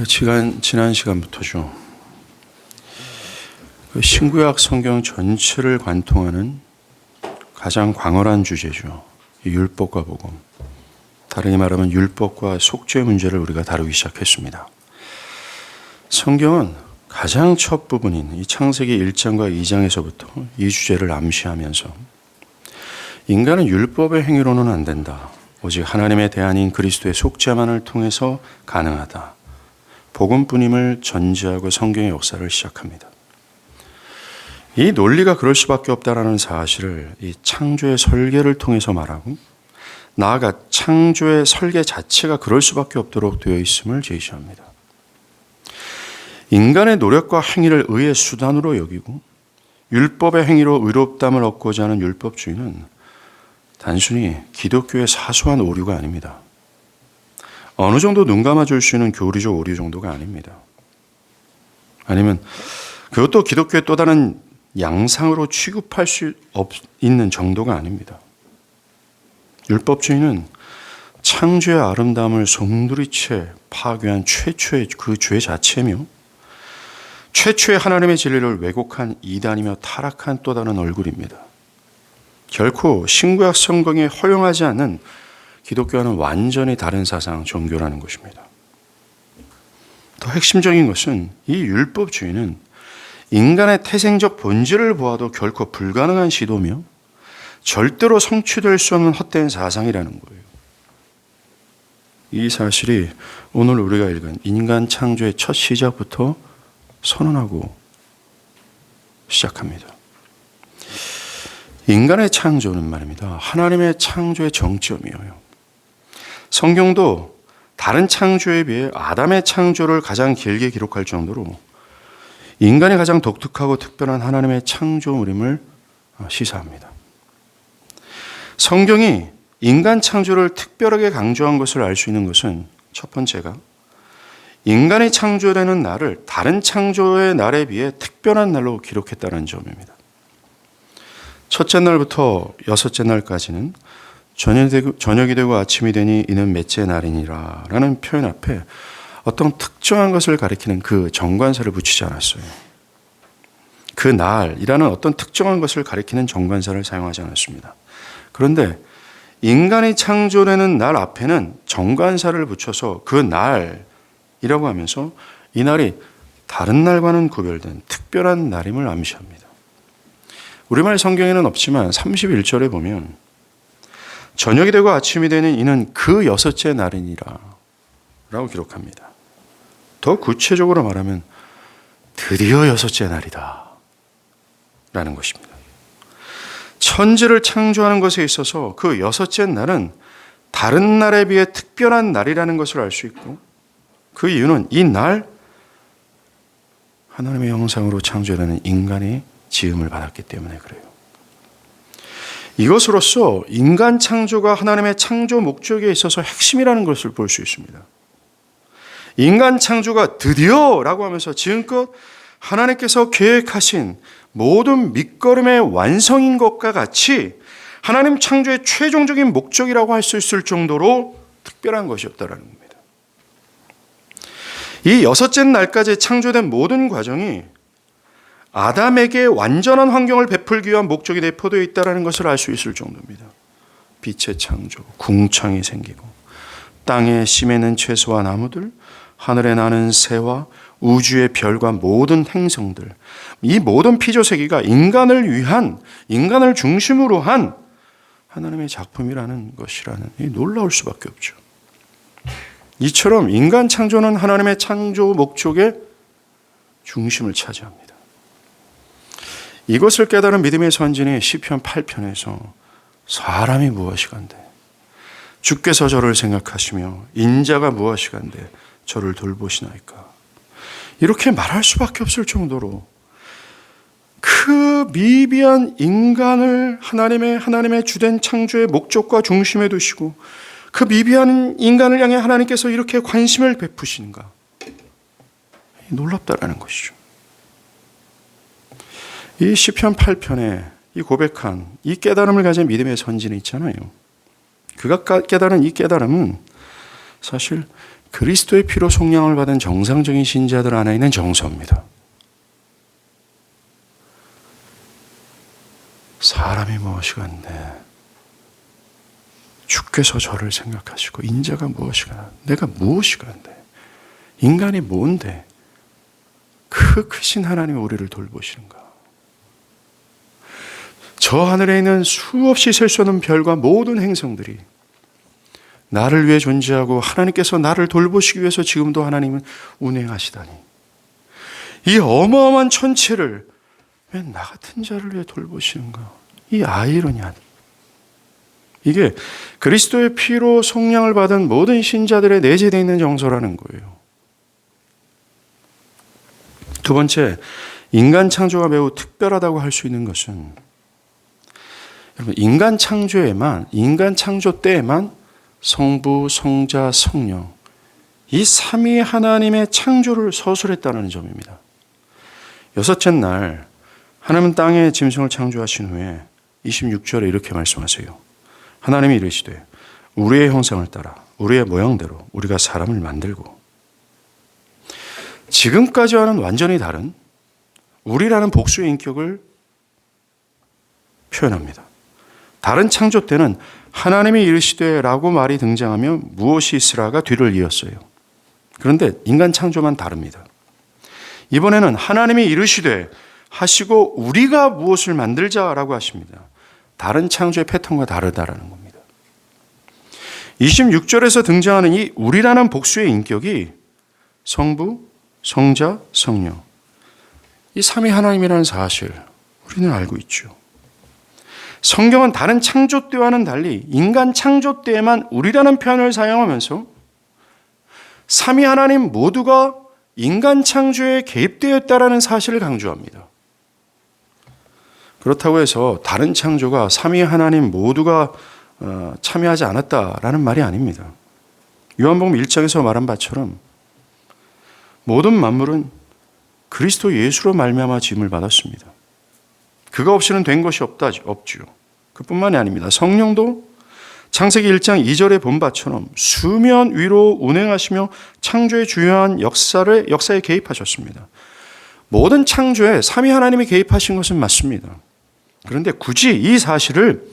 지난 시간부터죠. 신구약 성경 전체를 관통하는 가장 광활한 주제죠. 율법과 복음. 다르게 말하면 율법과 속죄 문제를 우리가 다루기 시작했습니다. 성경은 가장 첫 부분인 이 창세기 1장과 2장에서부터 이 주제를 암시하면서 인간은 율법의 행위로는 안 된다. 오직 하나님의 대안인 그리스도의 속죄만을 통해서 가능하다. 복음뿐임을 전제하고 성경의 역사를 시작합니다. 이 논리가 그럴 수밖에 없다라는 사실을 이 창조의 설계를 통해서 말하고 나아가 창조의 설계 자체가 그럴 수밖에 없도록 되어 있음을 제시합니다. 인간의 노력과 행위를 의의 수단으로 여기고 율법의 행위로 의롭담을 얻고자 하는 율법주의는 단순히 기독교의 사소한 오류가 아닙니다. 어느 정도 눈 감아줄 수 있는 교리적 오류 정도가 아닙니다. 아니면 그것도 기독교의 또 다른 양상으로 취급할 수 있는 정도가 아닙니다. 율법주의는 창조의 아름다움을 송두리째 파괴한 최초의 그 죄 자체며 최초의 하나님의 진리를 왜곡한 이단이며 타락한 또 다른 얼굴입니다. 결코 신구약 성경에 허용하지 않는 기독교와는 완전히 다른 사상, 종교라는 것입니다. 더 핵심적인 것은 이 율법주의는 인간의 태생적 본질을 보아도 결코 불가능한 시도며 절대로 성취될 수 없는 헛된 사상이라는 거예요. 이 사실이 오늘 우리가 읽은 인간 창조의 첫 시작부터 선언하고 시작합니다. 인간의 창조는 말입니다. 하나님의 창조의 정점이에요. 성경도 다른 창조에 비해 아담의 창조를 가장 길게 기록할 정도로 인간이 가장 독특하고 특별한 하나님의 창조물임을 시사합니다. 성경이 인간 창조를 특별하게 강조한 것을 알 수 있는 것은 첫 번째가 인간이 창조되는 날을 다른 창조의 날에 비해 특별한 날로 기록했다는 점입니다. 첫째 날부터 여섯째 날까지는 저녁이 되고 아침이 되니 이는 넷째 날이니라 라는 표현 앞에 어떤 특정한 것을 가리키는 그 정관사를 붙이지 않았어요. 그 날이라는 어떤 특정한 것을 가리키는 정관사를 사용하지 않았습니다. 그런데 인간이 창조되는 날 앞에는 정관사를 붙여서 그 날이라고 하면서 이 날이 다른 날과는 구별된 특별한 날임을 암시합니다. 우리말 성경에는 없지만 31절에 보면 저녁이 되고 아침이 되는 이는 그 여섯째 날이니라 라고 기록합니다. 더 구체적으로 말하면 드디어 여섯째 날이다 라는 것입니다. 천지를 창조하는 것에 있어서 그 여섯째 날은 다른 날에 비해 특별한 날이라는 것을 알 수 있고 그 이유는 이 날 하나님의 형상으로 창조되는 인간이 지음을 받았기 때문에 그래요. 이것으로써 인간 창조가 하나님의 창조 목적에 있어서 핵심이라는 것을 볼 수 있습니다. 인간 창조가 드디어라고 하면서 지금껏 하나님께서 계획하신 모든 밑거름의 완성인 것과 같이 하나님 창조의 최종적인 목적이라고 할 수 있을 정도로 특별한 것이었다라는 겁니다. 이 여섯째 날까지 창조된 모든 과정이 아담에게 완전한 환경을 베풀기 위한 목적이 내포되어 있다는 것을 알 수 있을 정도입니다. 빛의 창조, 궁창이 생기고 땅에 심에는 채소와 나무들, 하늘에 나는 새와 우주의 별과 모든 행성들, 이 모든 피조세계가 인간을 위한, 인간을 중심으로 한 하나님의 작품이라는 것이라는 이 놀라울 수밖에 없죠. 이처럼 인간 창조는 하나님의 창조 목적의 중심을 차지합니다. 이것을 깨달은 믿음의 선진이 시편 8편에서 사람이 무엇이간데 주께서 저를 생각하시며 인자가 무엇이간데 저를 돌보시나이까 이렇게 말할 수밖에 없을 정도로 그 미비한 인간을 하나님의 주된 창조의 목적과 중심에 두시고 그 미비한 인간을 향해 하나님께서 이렇게 관심을 베푸시는가 놀랍다라는 것이죠. 이 시편 8편에 이 고백한 이 깨달음을 가진 믿음의 선진이 있잖아요. 그가 깨달은 이 깨달음은 사실 그리스도의 피로 속량을 받은 정상적인 신자들 안에 있는 정서입니다. 사람이 무엇이간데 주께서 저를 생각하시고 인자가 무엇이간데 내가 무엇이간데 인간이 뭔데 그 크신 하나님이 우리를 돌보시는가. 저 하늘에 있는 수없이 셀 수 없는 별과 모든 행성들이 나를 위해 존재하고 하나님께서 나를 돌보시기 위해서 지금도 하나님은 운행하시다니, 이 어마어마한 천체를 왜 나 같은 자를 위해 돌보시는가. 이 아이러니한, 이게 그리스도의 피로 속량을 받은 모든 신자들의 내재되어 있는 정서라는 거예요. 두 번째, 인간 창조가 매우 특별하다고 할 수 있는 것은, 여러분, 인간 창조 때에만 성부, 성자, 성령, 이 삼위 하나님의 창조를 서술했다는 점입니다. 여섯째 날 하나님은 땅의 짐승을 창조하신 후에 26절에 이렇게 말씀하세요. 하나님이 이르시되 우리의 형상을 따라 우리의 모양대로 우리가 사람을 만들고, 지금까지와는 완전히 다른 우리라는 복수의 인격을 표현합니다. 다른 창조 때는 하나님이 이르시되 라고 말이 등장하며 무엇이 있으라가 뒤를 이었어요. 그런데 인간 창조만 다릅니다. 이번에는 하나님이 이르시되 하시고 우리가 무엇을 만들자라고 하십니다. 다른 창조의 패턴과 다르다라는 겁니다. 26절에서 등장하는 이 우리라는 복수의 인격이 성부, 성자, 성령, 이 삼위 하나님이라는 사실 우리는 알고 있죠. 성경은 다른 창조 때와는 달리 인간 창조 때에만 우리라는 표현을 사용하면서 삼위 하나님 모두가 인간 창조에 개입되었다라는 사실을 강조합니다. 그렇다고 해서 다른 창조가 삼위 하나님 모두가 참여하지 않았다라는 말이 아닙니다. 요한복음 1장에서 말한 바처럼 모든 만물은 그리스도 예수로 말미암아 지음을 받았습니다. 그가 없이는 된 것이 없죠. 그뿐만이 아닙니다. 성령도 창세기 1장 2절에 본 바처럼 수면 위로 운행하시며 창조의 주요한 역사에 개입하셨습니다. 모든 창조에 삼위 하나님이 개입하신 것은 맞습니다. 그런데 굳이 이 사실을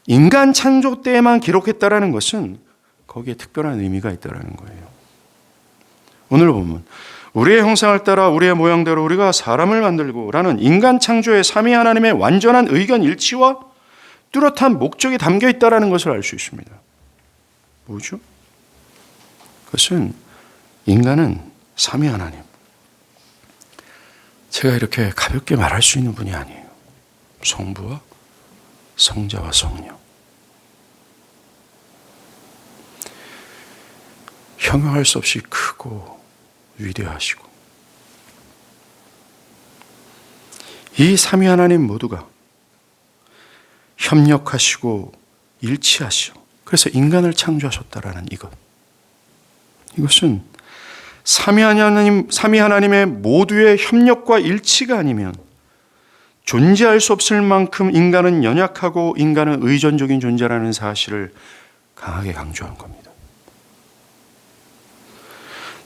인간 창조 때에만 기록했다라는 것은 거기에 특별한 의미가 있다라는 거예요. 오늘 보면 우리의 형상을 따라 우리의 모양대로 우리가 사람을 만들고 라는 인간 창조의 삼위 하나님의 완전한 의견 일치와 뚜렷한 목적이 담겨 있다는 것을 알 수 있습니다. 뭐죠? 그것은 인간은 삼위 하나님, 제가 이렇게 가볍게 말할 수 있는 분이 아니에요. 성부와 성자와 성령, 형용할 수 없이 크고 위대하시고, 이 삼위 하나님 모두가 협력하시고 일치하시오. 그래서 인간을 창조하셨다라는 이것은 삼위 하나님의 모두의 협력과 일치가 아니면 존재할 수 없을 만큼 인간은 연약하고 인간은 의존적인 존재라는 사실을 강하게 강조한 겁니다.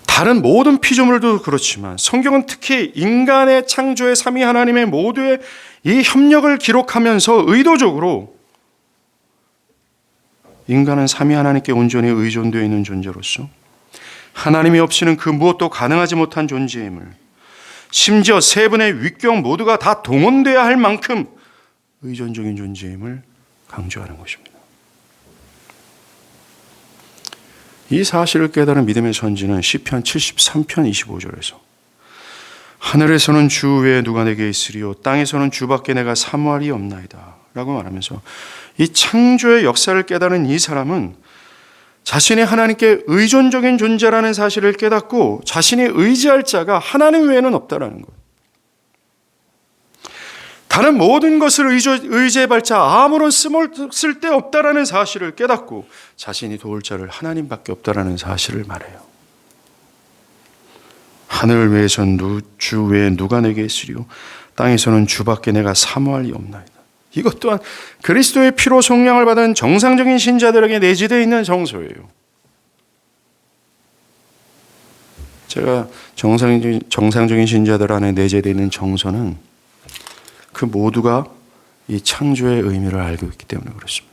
다른 모든 피조물도 그렇지만 성경은 특히 인간의 창조의 삼위 하나님의 모두의 이 협력을 기록하면서 의도적으로 인간은 삼위 하나님께 온전히 의존되어 있는 존재로서 하나님이 없이는 그 무엇도 가능하지 못한 존재임을, 심지어 세 분의 위격 모두가 다 동원되어야 할 만큼 의존적인 존재임을 강조하는 것입니다. 이 사실을 깨달은 믿음의 선지는 시편 73편 25절에서 하늘에서는 주 외에 누가 내게 있으리요 땅에서는 주밖에 내가 사모할이 없나이다 라고 말하면서 이 창조의 역사를 깨달은 이 사람은 자신이 하나님께 의존적인 존재라는 사실을 깨닫고 자신이 의지할 자가 하나님 외에는 없다라는 것, 다른 모든 것을 의지해볼 자 아무런 쓸데없다라는 사실을 깨닫고 자신이 도울 자를 하나님밖에 없다라는 사실을 말해요. 하늘 외에서는 주 외에 누가 내게 있으리요 땅에서는 주밖에 내가 사모할 리 없나이다. 이것 또한 그리스도의 피로 속량을 받은 정상적인 신자들에게 내재되어 있는 정서예요. 제가 정상적인 신자들 안에 내재되어 있는 정서는 그 모두가 이 창조의 의미를 알고 있기 때문에 그렇습니다.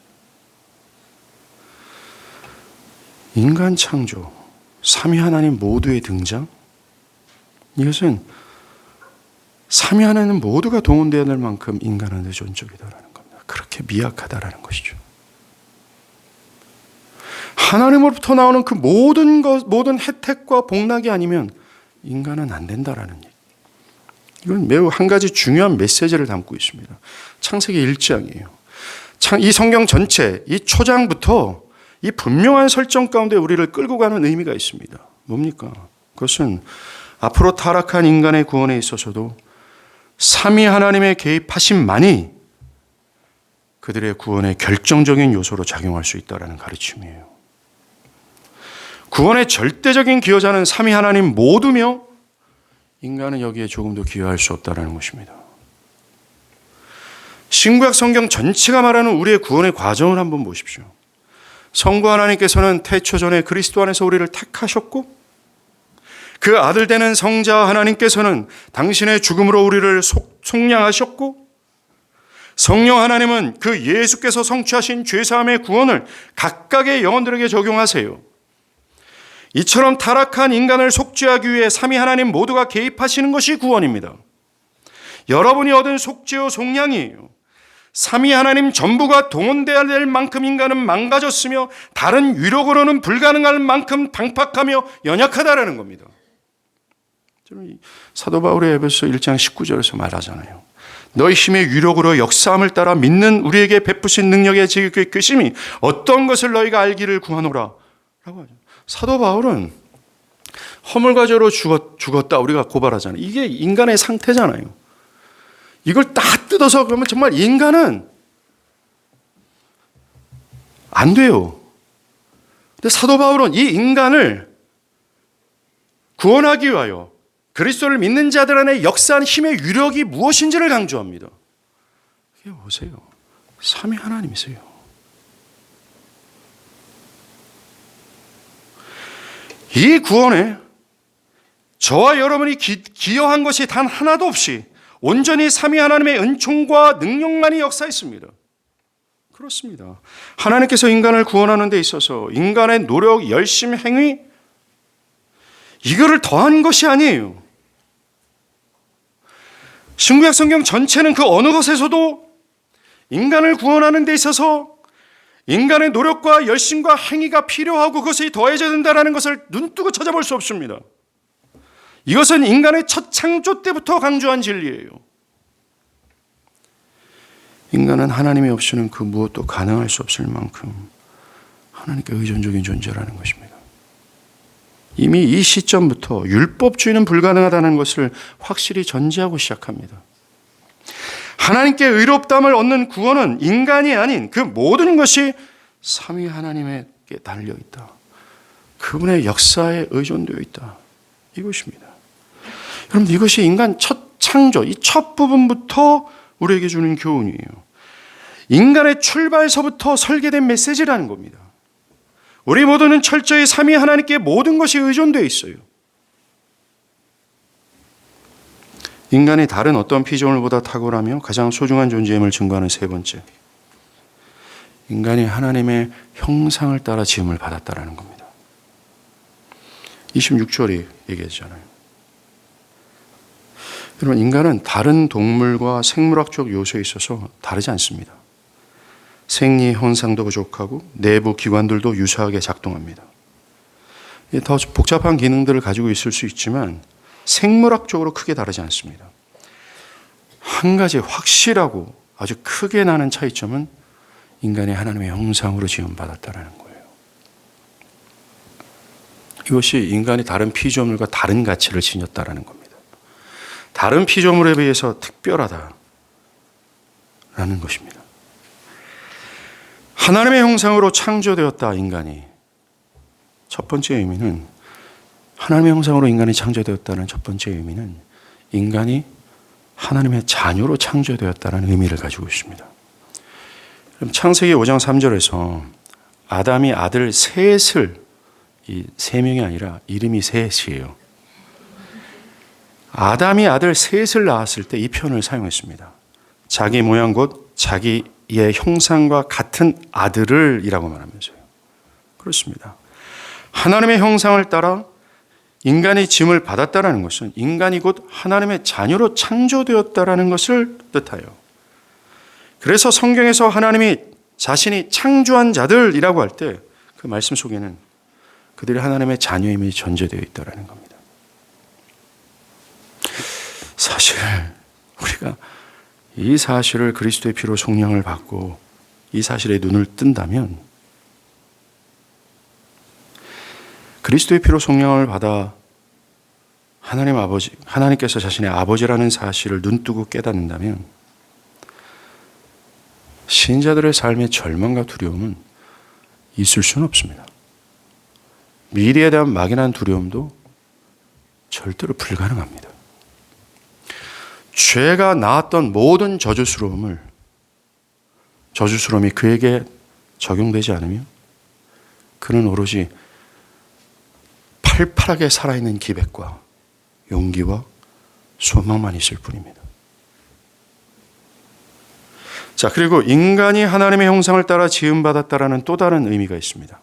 인간 창조, 삼위 하나님 모두의 등장, 이것은 삼위 하나님 모두가 동원되어야 될 만큼 인간은 의존적이다라는 겁니다. 그렇게 미약하다라는 것이죠. 하나님으로부터 나오는 그 모든 혜택과 복락이 아니면 인간은 안 된다라는 얘기. 이건 매우 한 가지 중요한 메시지를 담고 있습니다. 창세기 1장이에요. 이 성경 전체, 이 초장부터 이 분명한 설정 가운데 우리를 끌고 가는 의미가 있습니다. 뭡니까? 그것은 앞으로 타락한 인간의 구원에 있어서도 삼위 하나님의 개입하심만이 그들의 구원의 결정적인 요소로 작용할 수 있다는 가르침이에요. 구원의 절대적인 기여자는 삼위 하나님 모두며 인간은 여기에 조금도 기여할 수 없다는 것입니다. 신구약 성경 전체가 말하는 우리의 구원의 과정을 한번 보십시오. 성부 하나님께서는 태초전에 그리스도 안에서 우리를 택하셨고 그 아들 되는 성자 하나님께서는 당신의 죽음으로 우리를 속량하셨고 성령 하나님은 그 예수께서 성취하신 죄사함의 구원을 각각의 영혼들에게 적용하세요. 이처럼 타락한 인간을 속죄하기 위해 삼위 하나님 모두가 개입하시는 것이 구원입니다. 여러분이 얻은 속죄요 속량이에요. 삼위 하나님 전부가 동원되어야 될 만큼 인간은 망가졌으며 다른 위력으로는 불가능할 만큼 방팍하며 연약하다라는 겁니다. 사도 바울이 에베소 1장 19절에서 말하잖아요. 너희 힘의 위력으로 역사함을 따라 믿는 우리에게 베푸신 능력의 지극히심이 어떤 것을 너희가 알기를 구하노라 라고 하죠. 사도 바울은 허물과 죄로 죽었다 우리가 고발하잖아요. 이게 인간의 상태잖아요. 이걸 다 뜯어서 그러면 정말 인간은 안 돼요. 근데 사도 바울은 이 인간을 구원하기 위하여 그리스도를 믿는 자들 안에 역사한 힘의 위력이 무엇인지를 강조합니다. 이게 보세요. 삼위 하나님이세요. 이 구원에 저와 여러분이 기여한 것이 단 하나도 없이 온전히 삼위 하나님의 은총과 능력만이 역사했습니다. 그렇습니다. 하나님께서 인간을 구원하는 데 있어서 인간의 노력, 열심, 행위 이거를 더한 것이 아니에요. 신구약 성경 전체는 그 어느 것에서도 인간을 구원하는 데 있어서 인간의 노력과 열심과 행위가 필요하고 그것이 더해져야 된다는 것을 눈뜨고 찾아볼 수 없습니다. 이것은 인간의 첫 창조 때부터 강조한 진리예요. 인간은 하나님이 없이는 그 무엇도 가능할 수 없을 만큼 하나님께 의존적인 존재라는 것입니다. 이미 이 시점부터 율법주의는 불가능하다는 것을 확실히 전제하고 시작합니다. 하나님께 의롭다함을 얻는 구원은 인간이 아닌 그 모든 것이 삼위 하나님에게 달려있다. 그분의 역사에 의존되어 있다. 이것입니다. 여러분, 이것이 인간 첫 창조, 이 첫 부분부터 우리에게 주는 교훈이에요. 인간의 출발서부터 설계된 메시지라는 겁니다. 우리 모두는 철저히 삼위 하나님께 모든 것이 의존되어 있어요. 인간이 다른 어떤 피조물보다 탁월하며 가장 소중한 존재임을 증거하는 세 번째. 인간이 하나님의 형상을 따라 지음을 받았다라는 겁니다. 26절이 얘기했잖아요. 여러분, 인간은 다른 동물과 생물학적 요소에 있어서 다르지 않습니다. 생리 현상도 부족하고 내부 기관들도 유사하게 작동합니다. 더 복잡한 기능들을 가지고 있을 수 있지만 생물학적으로 크게 다르지 않습니다. 한 가지 확실하고 아주 크게 나는 차이점은 인간이 하나님의 형상으로 지음받았다는 거예요. 이것이 인간이 다른 피조물과 다른 가치를 지녔다는 겁니다. 다른 피조물에 비해서 특별하다라는 것입니다. 하나님의 형상으로 창조되었다, 인간이. 첫 번째 의미는 하나님의 형상으로 인간이 창조되었다는 첫 번째 의미는 인간이 하나님의 자녀로 창조되었다는 의미를 가지고 있습니다. 그럼 창세기 5장 3절에서 아담이 아들 셋을, 이 세 명이 아니라 이름이 셋이에요. 아담이 아들 셋을 낳았을 때 이 표현을 사용했습니다. 자기 모양 곧 자기의 형상과 같은 아들을 이라고 말하면서요. 그렇습니다. 하나님의 형상을 따라 인간이 짐을 받았다라는 것은 인간이 곧 하나님의 자녀로 창조되었다라는 것을 뜻하여, 그래서 성경에서 하나님이 자신이 창조한 자들이라고 할 때 그 말씀 속에는 그들이 하나님의 자녀임이 전제되어 있다는 겁니다. 사실 우리가 이 사실을 그리스도의 피로 속량을 받고 이 사실에 눈을 뜬다면, 그리스도의 피로 속량을 받아 하나님 아버지, 하나님께서 자신의 아버지라는 사실을 눈뜨고 깨닫는다면 신자들의 삶의 절망과 두려움은 있을 수는 없습니다. 미래에 대한 막연한 두려움도 절대로 불가능합니다. 죄가 낳았던 모든 저주스러움이 그에게 적용되지 않으면 그는 오로지 팔팔하게 살아있는 기백과 용기와 소망만 있을 뿐입니다. 자, 그리고 인간이 하나님의 형상을 따라 지음받았다라는 또 다른 의미가 있습니다.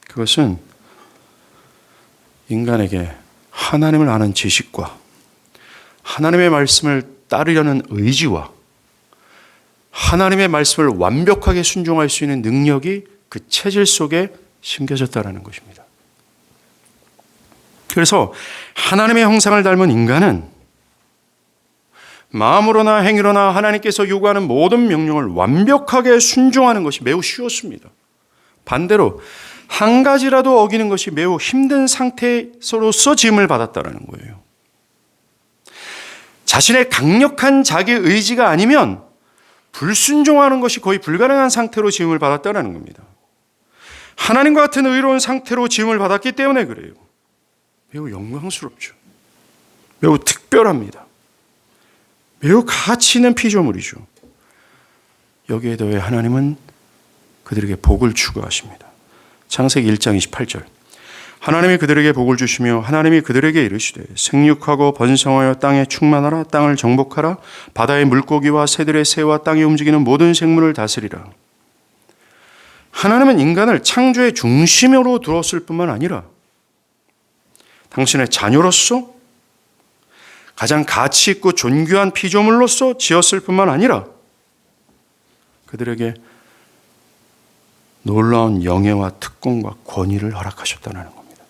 그것은 인간에게 하나님을 아는 지식과 하나님의 말씀을 따르려는 의지와 하나님의 말씀을 완벽하게 순종할 수 있는 능력이 그 체질 속에 심겨졌다는 것입니다. 그래서 하나님의 형상을 닮은 인간은 마음으로나 행위로나 하나님께서 요구하는 모든 명령을 완벽하게 순종하는 것이 매우 쉬웠습니다. 반대로 한 가지라도 어기는 것이 매우 힘든 상태로서 지음을 받았다는 거예요. 자신의 강력한 자기 의지가 아니면 불순종하는 것이 거의 불가능한 상태로 지음을 받았다는 겁니다. 하나님과 같은 의로운 상태로 지음을 받았기 때문에 그래요. 매우 영광스럽죠. 매우 특별합니다. 매우 가치 있는 피조물이죠. 여기에 더해 하나님은 그들에게 복을 추구하십니다. 창세기 1장 28절. 하나님이 그들에게 복을 주시며 하나님이 그들에게 이르시되 생육하고 번성하여 땅에 충만하라. 땅을 정복하라. 바다의 물고기와 새들의 새와 땅에 움직이는 모든 생물을 다스리라. 하나님은 인간을 창조의 중심으로 두었을 뿐만 아니라 당신의 자녀로서 가장 가치 있고 존귀한 피조물로서 지었을 뿐만 아니라 그들에게 놀라운 영예와 특권과 권위를 허락하셨다는 겁니다.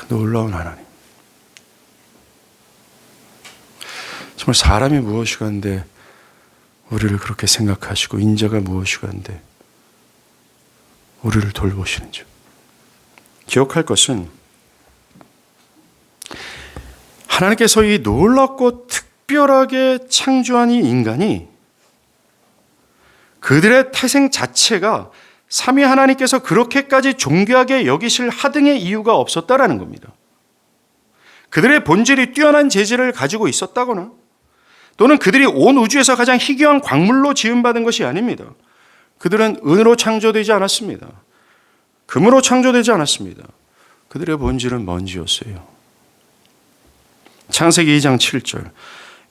놀라운 하나님. 정말 사람이 무엇이간데 우리를 그렇게 생각하시고 인자가 무엇이간데 우리를 돌보시는지. 기억할 것은 하나님께서 이 놀랍고 특별하게 창조한 이 인간이 그들의 태생 자체가 삼위 하나님께서 그렇게까지 존귀하게 여기실 하등의 이유가 없었다라는 겁니다. 그들의 본질이 뛰어난 재질을 가지고 있었다거나 또는 그들이 온 우주에서 가장 희귀한 광물로 지음받은 것이 아닙니다. 그들은 은으로 창조되지 않았습니다. 금으로 창조되지 않았습니다. 그들의 본질은 먼지였어요. 창세기 2장 7절.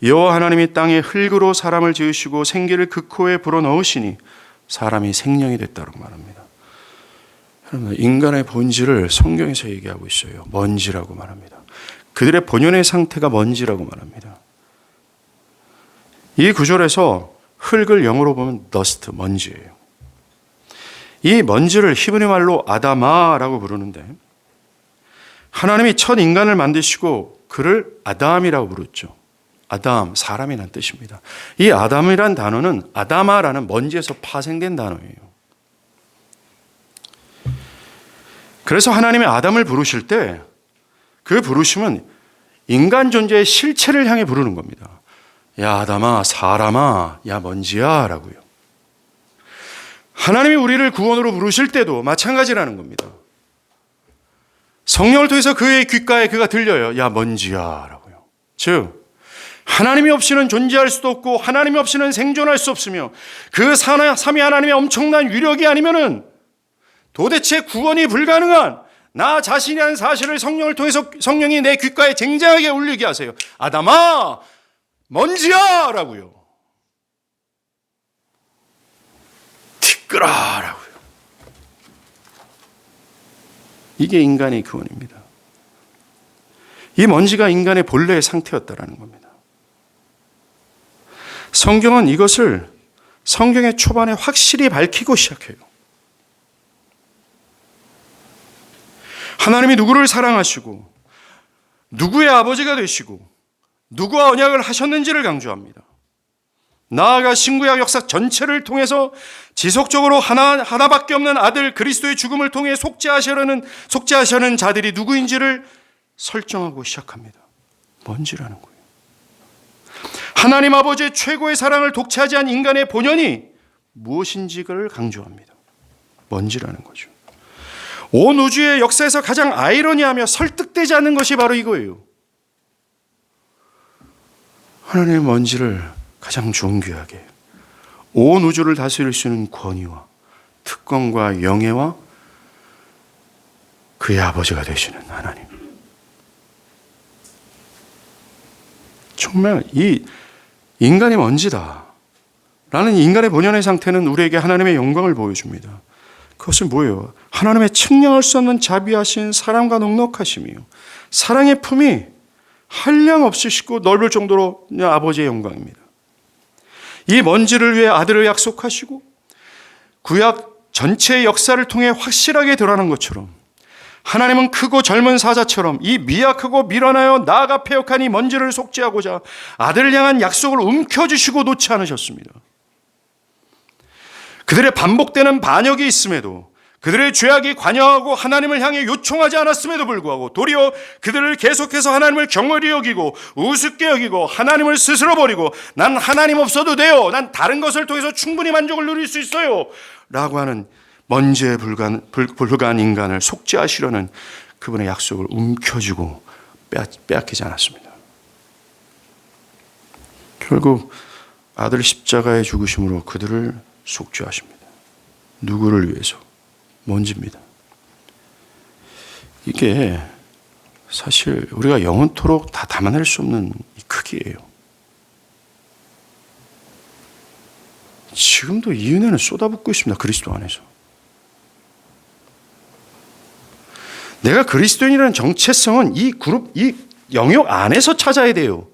여호와 하나님이 땅에 흙으로 사람을 지으시고 생기를 그 코에 불어넣으시니 사람이 생명이 됐다고 말합니다. 여러분, 인간의 본질을 성경에서 얘기하고 있어요. 먼지라고 말합니다. 그들의 본연의 상태가 먼지라고 말합니다. 이 구절에서 흙을 영어로 보면 dust, 먼지예요. 이 먼지를 히브리 말로 아다마라고 부르는데 하나님이 첫 인간을 만드시고 그를 아담이라고 부르죠. 아담, 사람이라는 뜻입니다. 이 아담이란 단어는 아다마라는 먼지에서 파생된 단어예요. 그래서 하나님이 아담을 부르실 때 그 부르심은 인간 존재의 실체를 향해 부르는 겁니다. 야 아담아, 사람아, 야 먼지야 라고요. 하나님이 우리를 구원으로 부르실 때도 마찬가지라는 겁니다. 성령을 통해서 그의 귓가에 그가 들려요. 야 먼지야 라고요. 즉 하나님이 없이는 존재할 수도 없고 하나님이 없이는 생존할 수 없으며 그 삼위 하나님의 엄청난 위력이 아니면은 도대체 구원이 불가능한 나 자신이라는 사실을 성령을 통해서 성령이 내 귓가에 쟁쟁하게 울리게 하세요. 아담아, 먼지야! 라고요. 티끌아! 라고요. 이게 인간의 구원입니다. 이 먼지가 인간의 본래의 상태였다라는 겁니다. 성경은 이것을 성경의 초반에 확실히 밝히고 시작해요. 하나님이 누구를 사랑하시고 누구의 아버지가 되시고 누구와 언약을 하셨는지를 강조합니다. 나아가 신구약 역사 전체를 통해서 지속적으로 하나밖에 없는 아들 그리스도의 죽음을 통해 속죄하시려는 자들이 누구인지를 설정하고 시작합니다. 뭔지라는 거예요. 하나님 아버지의 최고의 사랑을 독차지한 인간의 본연이 무엇인지를 강조합니다. 뭔지라는 거죠. 온 우주의 역사에서 가장 아이러니하며 설득되지 않는 것이 바로 이거예요. 하나님의 먼지를 가장 존귀하게 온 우주를 다스릴 수 있는 권위와 특권과 영예와 그의 아버지가 되시는 하나님. 정말 이 인간이 먼지다 라는 인간의 본연의 상태는 우리에게 하나님의 영광을 보여줍니다. 그것은 뭐예요? 하나님의 측량할 수 없는 자비하신 사랑과 넉넉하심이요, 사랑의 품이 한량 없으시고 넓을 정도로 아버지의 영광입니다. 이 먼지를 위해 아들을 약속하시고 구약 전체의 역사를 통해 확실하게 드러난 것처럼 하나님은 크고 젊은 사자처럼 이 미약하고 미련하여 나아가 패역한 이 먼지를 속죄하고자 아들을 향한 약속을 움켜쥐시고 놓지 않으셨습니다. 그들의 반복되는 반역이 있음에도, 그들의 죄악이 관여하고 하나님을 향해 요청하지 않았음에도 불구하고 도리어 그들을 계속해서 하나님을 경홀히 여기고 우습게 여기고 하나님을 스스로 버리고 난 하나님 없어도 돼요, 난 다른 것을 통해서 충분히 만족을 누릴 수 있어요 라고 하는 먼지에 불과한 인간을 속죄하시려는 그분의 약속을 움켜쥐고 빼앗기지 않았습니다. 결국 아들 십자가의 죽으심으로 그들을 속죄하십니다. 누구를 위해서? 먼지입니다. 이게 사실 우리가 영원토록 다 담아낼 수 없는 이 크기예요. 지금도 이 은혜는 쏟아붓고 있습니다. 그리스도 안에서. 내가 그리스도인이라는 정체성은 이 영역 안에서 찾아야 돼요.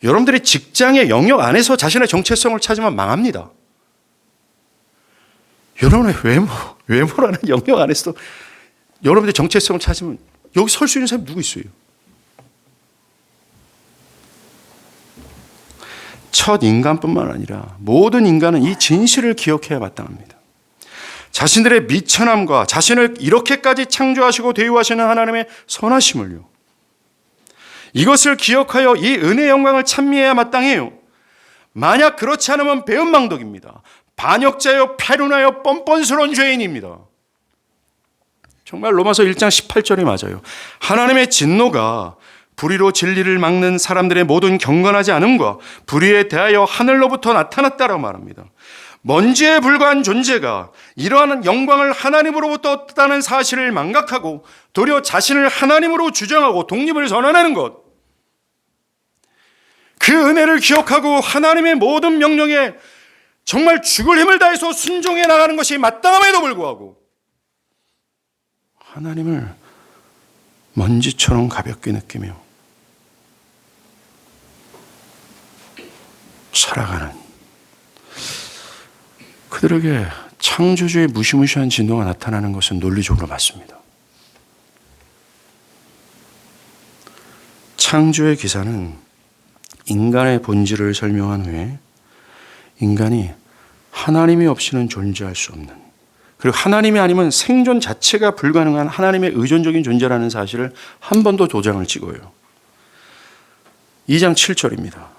여러분들이 직장의 영역 안에서 자신의 정체성을 찾으면 망합니다. 여러분의 외모라는 영역 안에서 여러분들의 정체성을 찾으면 여기 설 수 있는 사람이 누구 있어요? 첫 인간뿐만 아니라 모든 인간은 이 진실을 기억해야 마땅합니다. 자신들의 미천함과 자신을 이렇게까지 창조하시고 대우하시는 하나님의 선하심을요, 이것을 기억하여 이 은혜의 영광을 찬미해야 마땅해요. 만약 그렇지 않으면 배은망덕입니다. 반역자여 패륜하여 뻔뻔스러운 죄인입니다. 정말 로마서 1장 18절이 맞아요. 하나님의 진노가 불의로 진리를 막는 사람들의 모든 경건하지 않음과 불의에 대하여 하늘로부터 나타났다라고 말합니다. 먼지에 불과한 존재가 이러한 영광을 하나님으로부터 얻었다는 사실을 망각하고 도리어 자신을 하나님으로 주장하고 독립을 선언하는 것, 그 은혜를 기억하고 하나님의 모든 명령에 정말 죽을 힘을 다해서 순종해 나가는 것이 마땅함에도 불구하고 하나님을 먼지처럼 가볍게 느끼며 살아가는 그들에게 창조주의 무시무시한 진노가 나타나는 것은 논리적으로 맞습니다. 창조의 기사는 인간의 본질을 설명한 후에 인간이 하나님이 없이는 존재할 수 없는, 그리고 하나님이 아니면 생존 자체가 불가능한 하나님의 의존적인 존재라는 사실을 한 번 더 도장을 찍어요. 2장 7절입니다.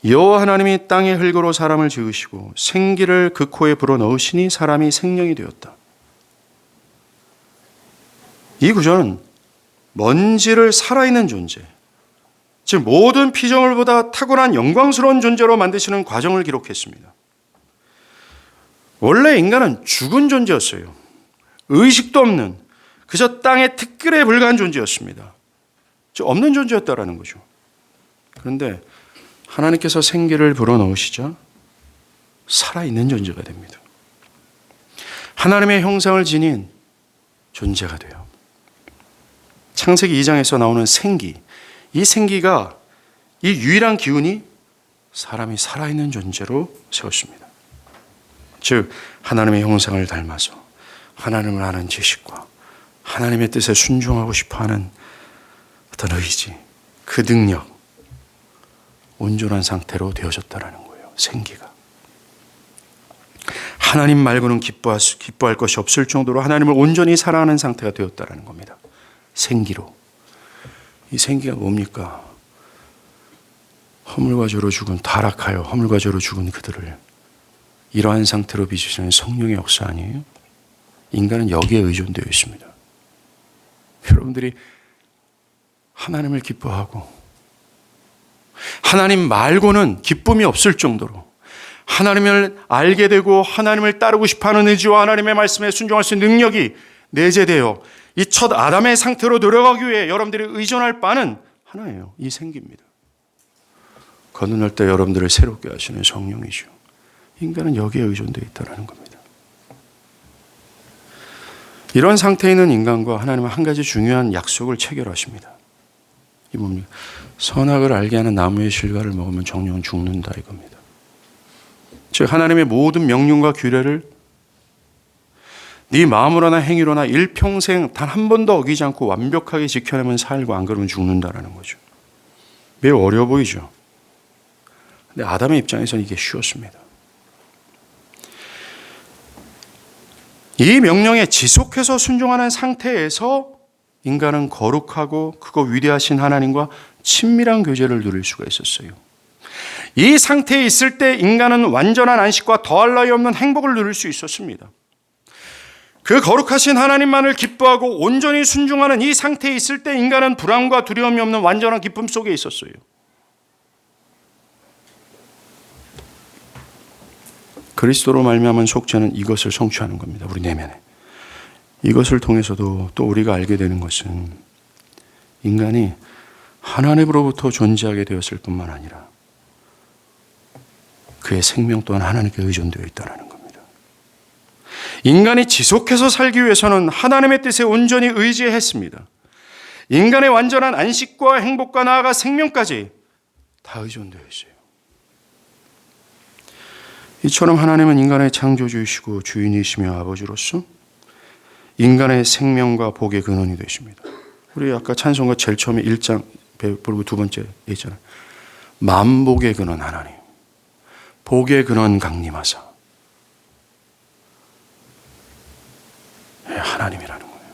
여호와 하나님이 땅의 흙으로 사람을 지으시고 생기를 그 코에 불어넣으시니 사람이 생명이 되었다. 이 구절은 먼지를 살아있는 존재, 즉 모든 피조물보다 탁월한 영광스러운 존재로 만드시는 과정을 기록했습니다. 원래 인간은 죽은 존재였어요. 의식도 없는 그저 땅의 티끌에 불과한 존재였습니다. 없는 존재였다라는 거죠. 그런데 하나님께서 생기를 불어넣으시자 살아있는 존재가 됩니다. 하나님의 형상을 지닌 존재가 돼요. 창세기 2장에서 나오는 생기, 이 생기가 이 유일한 기운이 사람이 살아있는 존재로 세웠습니다. 즉 하나님의 형상을 닮아서 하나님을 아는 지식과 하나님의 뜻에 순종하고 싶어하는 어떤 의지, 그 능력, 온전한 상태로 되어졌다라는 거예요. 생기가. 하나님 말고는 기뻐할 것이 없을 정도로 하나님을 온전히 사랑하는 상태가 되었다라는 겁니다. 생기로. 이 생기가 뭡니까? 허물과 죄로 죽은, 타락하여 허물과 죄로 죽은 그들을 이러한 상태로 빚으시는 성령의 역사 아니에요? 인간은 여기에 의존되어 있습니다. 여러분들이 하나님을 기뻐하고 하나님 말고는 기쁨이 없을 정도로 하나님을 알게 되고 하나님을 따르고 싶어하는 의지와 하나님의 말씀에 순종할 수 있는 능력이 내재되어 이 첫 아담의 상태로 들어가기 위해 여러분들이 의존할 바는 하나예요. 이 생기입니다. 거듭날 때 여러분들을 새롭게 하시는 성령이죠. 인간은 여기에 의존되어 있다는 겁니다. 이런 상태에 있는 인간과 하나님은 한 가지 중요한 약속을 체결하십니다. 이 뭡니까? 선악을 알게 하는 나무의 실과를 먹으면 정령은 죽는다 이겁니다. 즉 하나님의 모든 명령과 규례를 네 마음으로나 행위로나 일평생 단 한 번도 어기지 않고 완벽하게 지켜내면 살고 안 그러면 죽는다라는 거죠. 매우 어려워 보이죠. 근데 아담의 입장에서는 이게 쉬웠습니다. 이 명령에 지속해서 순종하는 상태에서 인간은 거룩하고 크고 위대하신 하나님과 친밀한 교제를 누릴 수가 있었어요. 이 상태에 있을 때 인간은 완전한 안식과 더할 나위 없는 행복을 누릴 수 있었습니다. 그 거룩하신 하나님만을 기뻐하고 온전히 순종하는 이 상태에 있을 때 인간은 불안과 두려움이 없는 완전한 기쁨 속에 있었어요. 그리스도로 말미암은 속죄는 이것을 성취하는 겁니다. 우리 내면에. 이것을 통해서도 또 우리가 알게 되는 것은 인간이 하나님으로부터 존재하게 되었을 뿐만 아니라 그의 생명 또한 하나님께 의존되어 있다는 겁니다. 인간이 지속해서 살기 위해서는 하나님의 뜻에 온전히 의지해야 했습니다. 인간의 완전한 안식과 행복과 나아가 생명까지 다 의존되어 있어요. 이처럼 하나님은 인간의 창조주이시고 주인이시며 아버지로서 인간의 생명과 복의 근원이 되십니다. 우리 아까 찬송가 제일 처음에 1장 그리고 두 번째 있잖아요. 만복의 근원 하나님, 복의 근원 강림하사. 하나님이라는 거예요.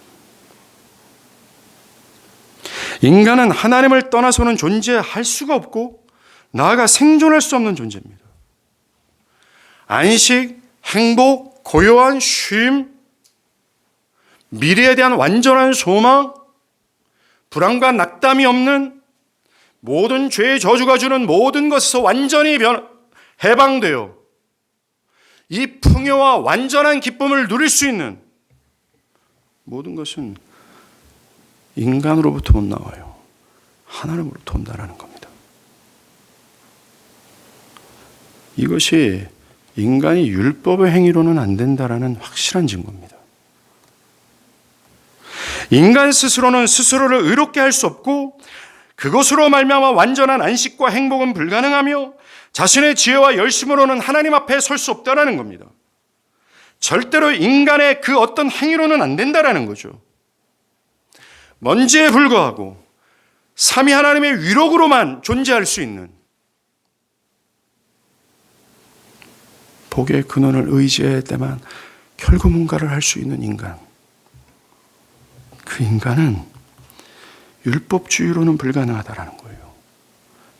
인간은 하나님을 떠나서는 존재할 수가 없고 나아가 생존할 수 없는 존재입니다. 안식, 행복, 고요한 쉼, 미래에 대한 완전한 소망, 불안과 낙담이 없는 모든 죄의 저주가 주는 모든 것에서 완전히 해방되어 이 풍요와 완전한 기쁨을 누릴 수 있는 모든 것은 인간으로부터 못 나와요. 하나님으로부터 온다는 겁니다. 이것이 인간이 율법의 행위로는 안 된다라는 확실한 증거입니다. 인간 스스로는 스스로를 의롭게 할 수 없고 그것으로 말미암아 완전한 안식과 행복은 불가능하며 자신의 지혜와 열심으로는 하나님 앞에 설 수 없다라는 겁니다. 절대로 인간의 그 어떤 행위로는 안 된다라는 거죠. 먼지에 불과하고 삼위 하나님의 위력으로만 존재할 수 있는 복의 근원을 의지할 때만 결국 뭔가를 할 수 있는 인간. 그 인간은 율법주의로는 불가능하다라는 거예요.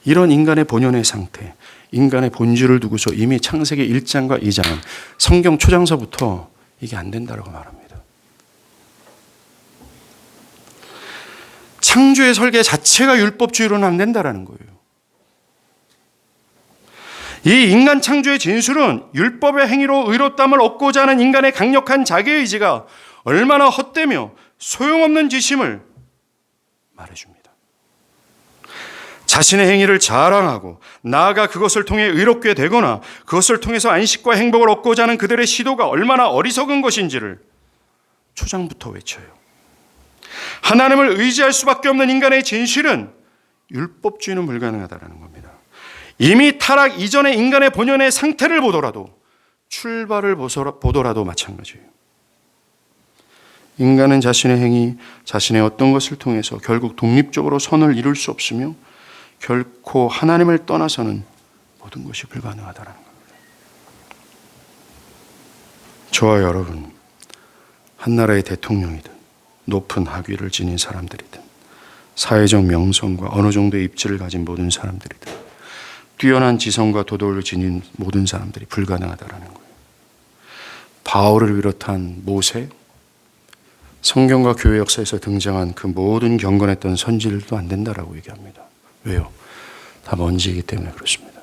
이런 인간의 본연의 상태, 인간의 본질을 두고서 이미 창세기 1장과 2장은 성경 초장서부터 이게 안 된다라고 말합니다. 창조의 설계 자체가 율법주의로는 안 된다라는 거예요. 이 인간 창조의 진술은 율법의 행위로 의롭다함을 얻고자 하는 인간의 강력한 자기의지가 얼마나 헛되며 소용없는 짓임을 말해줍니다. 자신의 행위를 자랑하고 나아가 그것을 통해 의롭게 되거나 그것을 통해서 안식과 행복을 얻고자 하는 그들의 시도가 얼마나 어리석은 것인지를 초장부터 외쳐요. 하나님을 의지할 수밖에 없는 인간의 진실은 율법주의는 불가능하다는 겁니다. 이미 타락 이전의 인간의 본연의 상태를 보더라도, 출발을 보더라도 마찬가지예요. 인간은 자신의 행위, 자신의 어떤 것을 통해서 결국 독립적으로 선을 이룰 수 없으며 결코 하나님을 떠나서는 모든 것이 불가능하다는 겁니다. 저와 여러분, 한 나라의 대통령이든 높은 학위를 지닌 사람들이든 사회적 명성과 어느 정도의 입지를 가진 모든 사람들이든 뛰어난 지성과 도덕을 지닌 모든 사람들이 불가능하다는 거예요. 바울을 비롯한 모세, 성경과 교회 역사에서 등장한 그 모든 경건했던 선지들도 안 된다라고 얘기합니다. 왜요? 다 먼지이기 때문에 그렇습니다.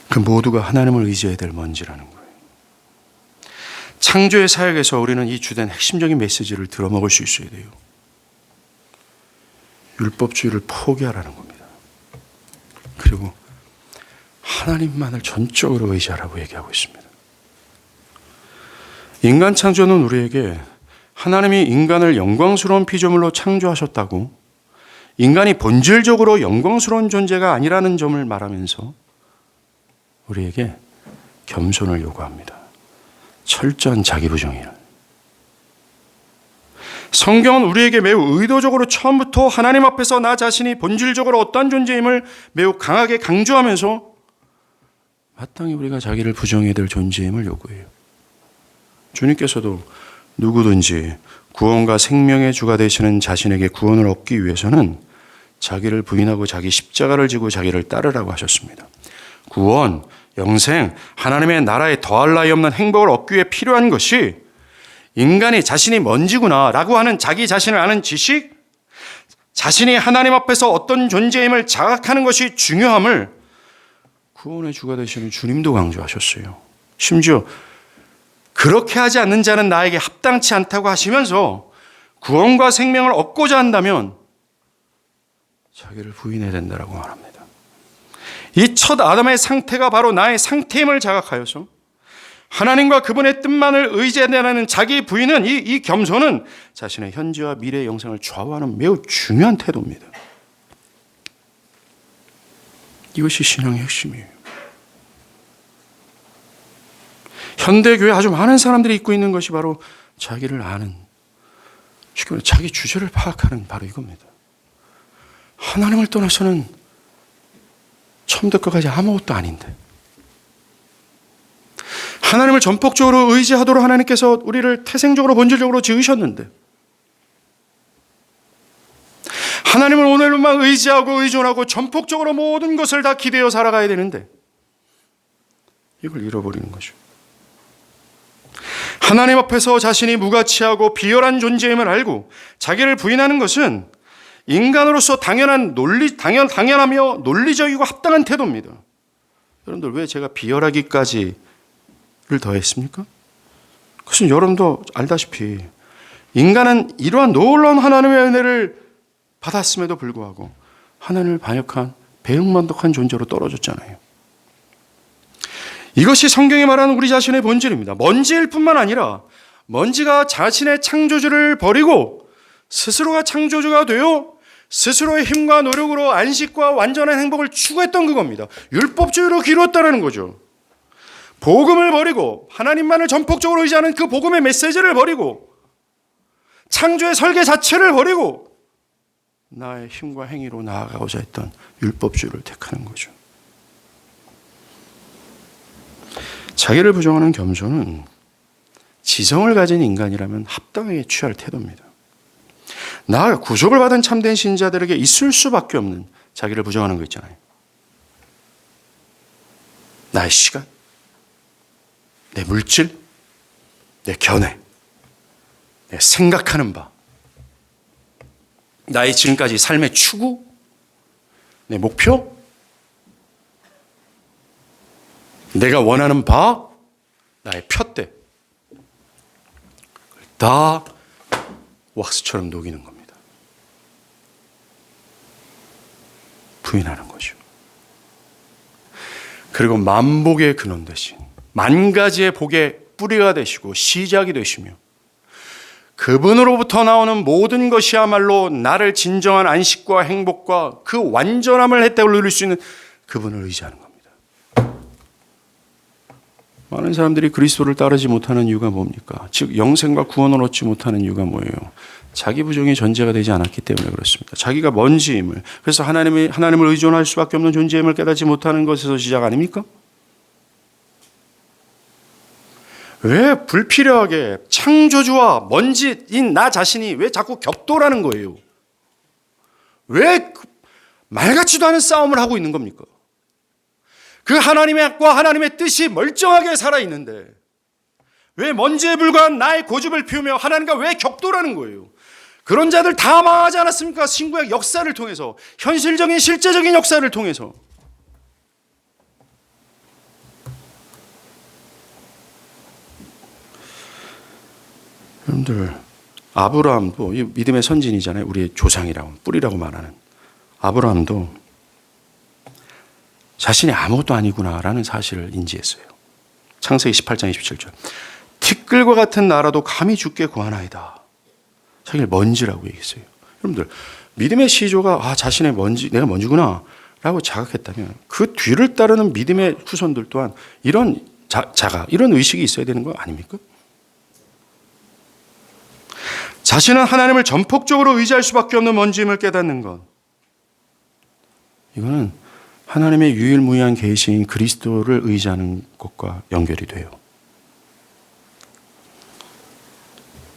그 모두가 하나님을 의지해야 될 먼지라는 거예요. 창조의 사역에서 우리는 이 주된 핵심적인 메시지를 들어먹을 수 있어야 돼요. 율법주의를 포기하라는 겁니다. 그리고 하나님만을 전적으로 의지하라고 얘기하고 있습니다. 인간 창조는 우리에게 하나님이 인간을 영광스러운 피조물로 창조하셨다고 인간이 본질적으로 영광스러운 존재가 아니라는 점을 말하면서 우리에게 겸손을 요구합니다. 철저한 자기 부정이에요. 성경은 우리에게 매우 의도적으로 처음부터 하나님 앞에서 나 자신이 본질적으로 어떠한 존재임을 매우 강하게 강조하면서 마땅히 우리가 자기를 부정해야 될 존재임을 요구해요. 주님께서도 누구든지 구원과 생명의 주가 되시는 자신에게 구원을 얻기 위해서는 자기를 부인하고 자기 십자가를 지고 자기를 따르라고 하셨습니다. 구원, 영생, 하나님의 나라에 더할 나위 없는 행복을 얻기 위해 필요한 것이 인간이 자신이 먼지구나 라고 하는 자기 자신을 아는 지식, 자신이 하나님 앞에서 어떤 존재임을 자각하는 것이 중요함을 구원의 주가 되시는 주님도 강조하셨어요. 심지어 그렇게 하지 않는 자는 나에게 합당치 않다고 하시면서 구원과 생명을 얻고자 한다면 자기를 부인해야 된다고 말합니다. 이 첫 아담의 상태가 바로 나의 상태임을 자각하여서 하나님과 그분의 뜻만을 의지하는 자기 부인은 이 겸손은 자신의 현재와 미래의 영생을 좌우하는 매우 중요한 태도입니다. 이것이 신앙의 핵심이에요. 현대교회 아주 많은 사람들이 입고 있는 것이 바로 자기를 아는, 쉽게 말해 자기 주제를 파악하는 바로 이겁니다. 하나님을 떠나서는 처음부터 끝까지 아무것도 아닌데, 하나님을 전폭적으로 의지하도록 하나님께서 우리를 태생적으로 본질적으로 지으셨는데, 하나님을 오늘만 의지하고 의존하고 전폭적으로 모든 것을 다 기대어 살아가야 되는데 이걸 잃어버리는 거죠. 하나님 앞에서 자신이 무가치하고 비열한 존재임을 알고 자기를 부인하는 것은 인간으로서 당연하며 논리적이고 합당한 태도입니다. 여러분들 왜 제가 비열하기까지를 더했습니까? 그것은 여러분도 알다시피 인간은 이러한 놀라운 하나님의 은혜를 받았음에도 불구하고 하나님을 반역한 배은망덕한 존재로 떨어졌잖아요. 이것이 성경이 말하는 우리 자신의 본질입니다. 먼지일 뿐만 아니라 먼지가 자신의 창조주를 버리고 스스로가 창조주가 되어 스스로의 힘과 노력으로 안식과 완전한 행복을 추구했던 그겁니다. 율법주의로 기루었다는 거죠. 복음을 버리고 하나님만을 전폭적으로 의지하는 그 복음의 메시지를 버리고 창조의 설계 자체를 버리고 나의 힘과 행위로 나아가고자 했던 율법주의를 택하는 거죠. 자기를 부정하는 겸손은 지성을 가진 인간이라면 합당하게 취할 태도입니다. 나아가 구속을 받은 참된 신자들에게 있을 수밖에 없는 자기를 부정하는 거 있잖아요. 나의 시간, 내 물질, 내 견해, 내 생각하는 바, 나의 지금까지 삶의 추구, 내 목표? 내가 원하는 바? 나의 푯대. 다 왁스처럼 녹이는 겁니다. 부인하는 거죠. 그리고 만복의 근원 되신, 만 가지의 복의 뿌리가 되시고 시작이 되시며, 그분으로부터 나오는 모든 것이야말로 나를 진정한 안식과 행복과 그 완전함을 혜택을 누릴 수 있는 그분을 의지하는 겁니다. 많은 사람들이 그리스도를 따르지 못하는 이유가 뭡니까? 즉 영생과 구원을 얻지 못하는 이유가 뭐예요? 자기 부정이 전제가 되지 않았기 때문에 그렇습니다. 자기가 뭔지임을, 그래서 하나님을 의존할 수밖에 없는 존재임을 깨닫지 못하는 것에서 시작 아닙니까? 왜 불필요하게 창조주와 먼지인 나 자신이 왜 자꾸 격돌하는 거예요? 왜 말 같지도 않은 싸움을 하고 있는 겁니까? 그 하나님과 하나님의 뜻이 멀쩡하게 살아있는데 왜 먼지에 불과한 나의 고집을 피우며 하나님과 왜 격돌하는 거예요? 그런 자들 다 망하지 않았습니까? 신구약 역사를 통해서, 현실적인 실제적인 역사를 통해서. 여러분들, 아브라함도 믿음의 선진이잖아요. 우리의 조상이라고, 뿌리라고 말하는 아브라함도 자신이 아무것도 아니구나라는 사실을 인지했어요. 창세기 18장 27절. 티끌과 같은 나라도 감히 주께 구하나이다. 자기를 먼지라고 얘기했어요. 여러분들, 믿음의 시조가 자신의 먼지, 내가 먼지구나 라고 자각했다면 그 뒤를 따르는 믿음의 후손들 또한 이런 이런 의식이 있어야 되는 거 아닙니까? 자신은 하나님을 전폭적으로 의지할 수밖에 없는 먼지임을 깨닫는 것. 이거는 하나님의 유일무이한 계시인 그리스도를 의지하는 것과 연결이 돼요.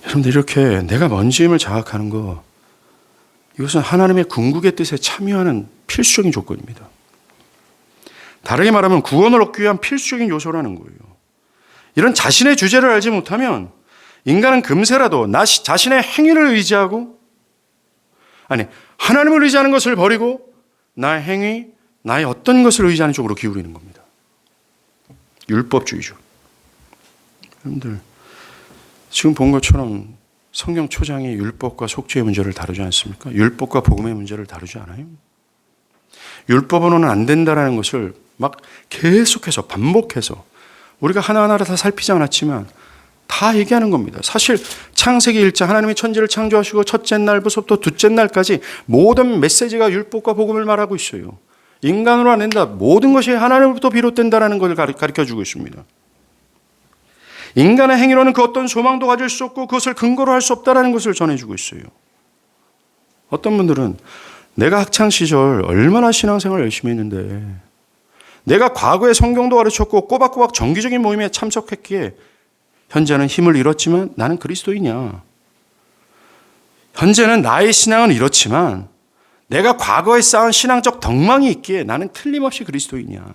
여러분들, 이렇게 내가 먼지임을 자각하는 거, 이것은 하나님의 궁극의 뜻에 참여하는 필수적인 조건입니다. 다르게 말하면 구원을 얻기 위한 필수적인 요소라는 거예요. 이런 자신의 주제를 알지 못하면 인간은 금세라도 자신의 행위를 의지하고, 하나님을 의지하는 것을 버리고 나의 행위, 나의 어떤 것을 의지하는 쪽으로 기울이는 겁니다. 율법주의죠. 여러분들, 지금 본 것처럼 성경 초장이 율법과 속죄의 문제를 다루지 않습니까? 율법과 복음의 문제를 다루지 않아요? 율법으로는 안 된다라는 것을 막 계속해서 반복해서 우리가 하나하나를 다 살피지 않았지만 다 얘기하는 겁니다. 사실 창세기 1장 하나님이 천지를 창조하시고 첫째 날부터 둘째 날까지 모든 메시지가 율법과 복음을 말하고 있어요. 인간으로 안 된다. 모든 것이 하나님으로부터 비롯된다는 걸 가르쳐주고 있습니다. 인간의 행위로는 그 어떤 소망도 가질 수 없고 그것을 근거로 할 수 없다는 것을 전해주고 있어요. 어떤 분들은 내가 학창시절 얼마나 신앙생활 열심히 했는데, 내가 과거에 성경도 가르쳤고 꼬박꼬박 정기적인 모임에 참석했기에 현재는 힘을 잃었지만 나는 그리스도이냐? 현재는 나의 신앙은 이렇지만 내가 과거에 쌓은 신앙적 덕망이 있기에 나는 틀림없이 그리스도이냐?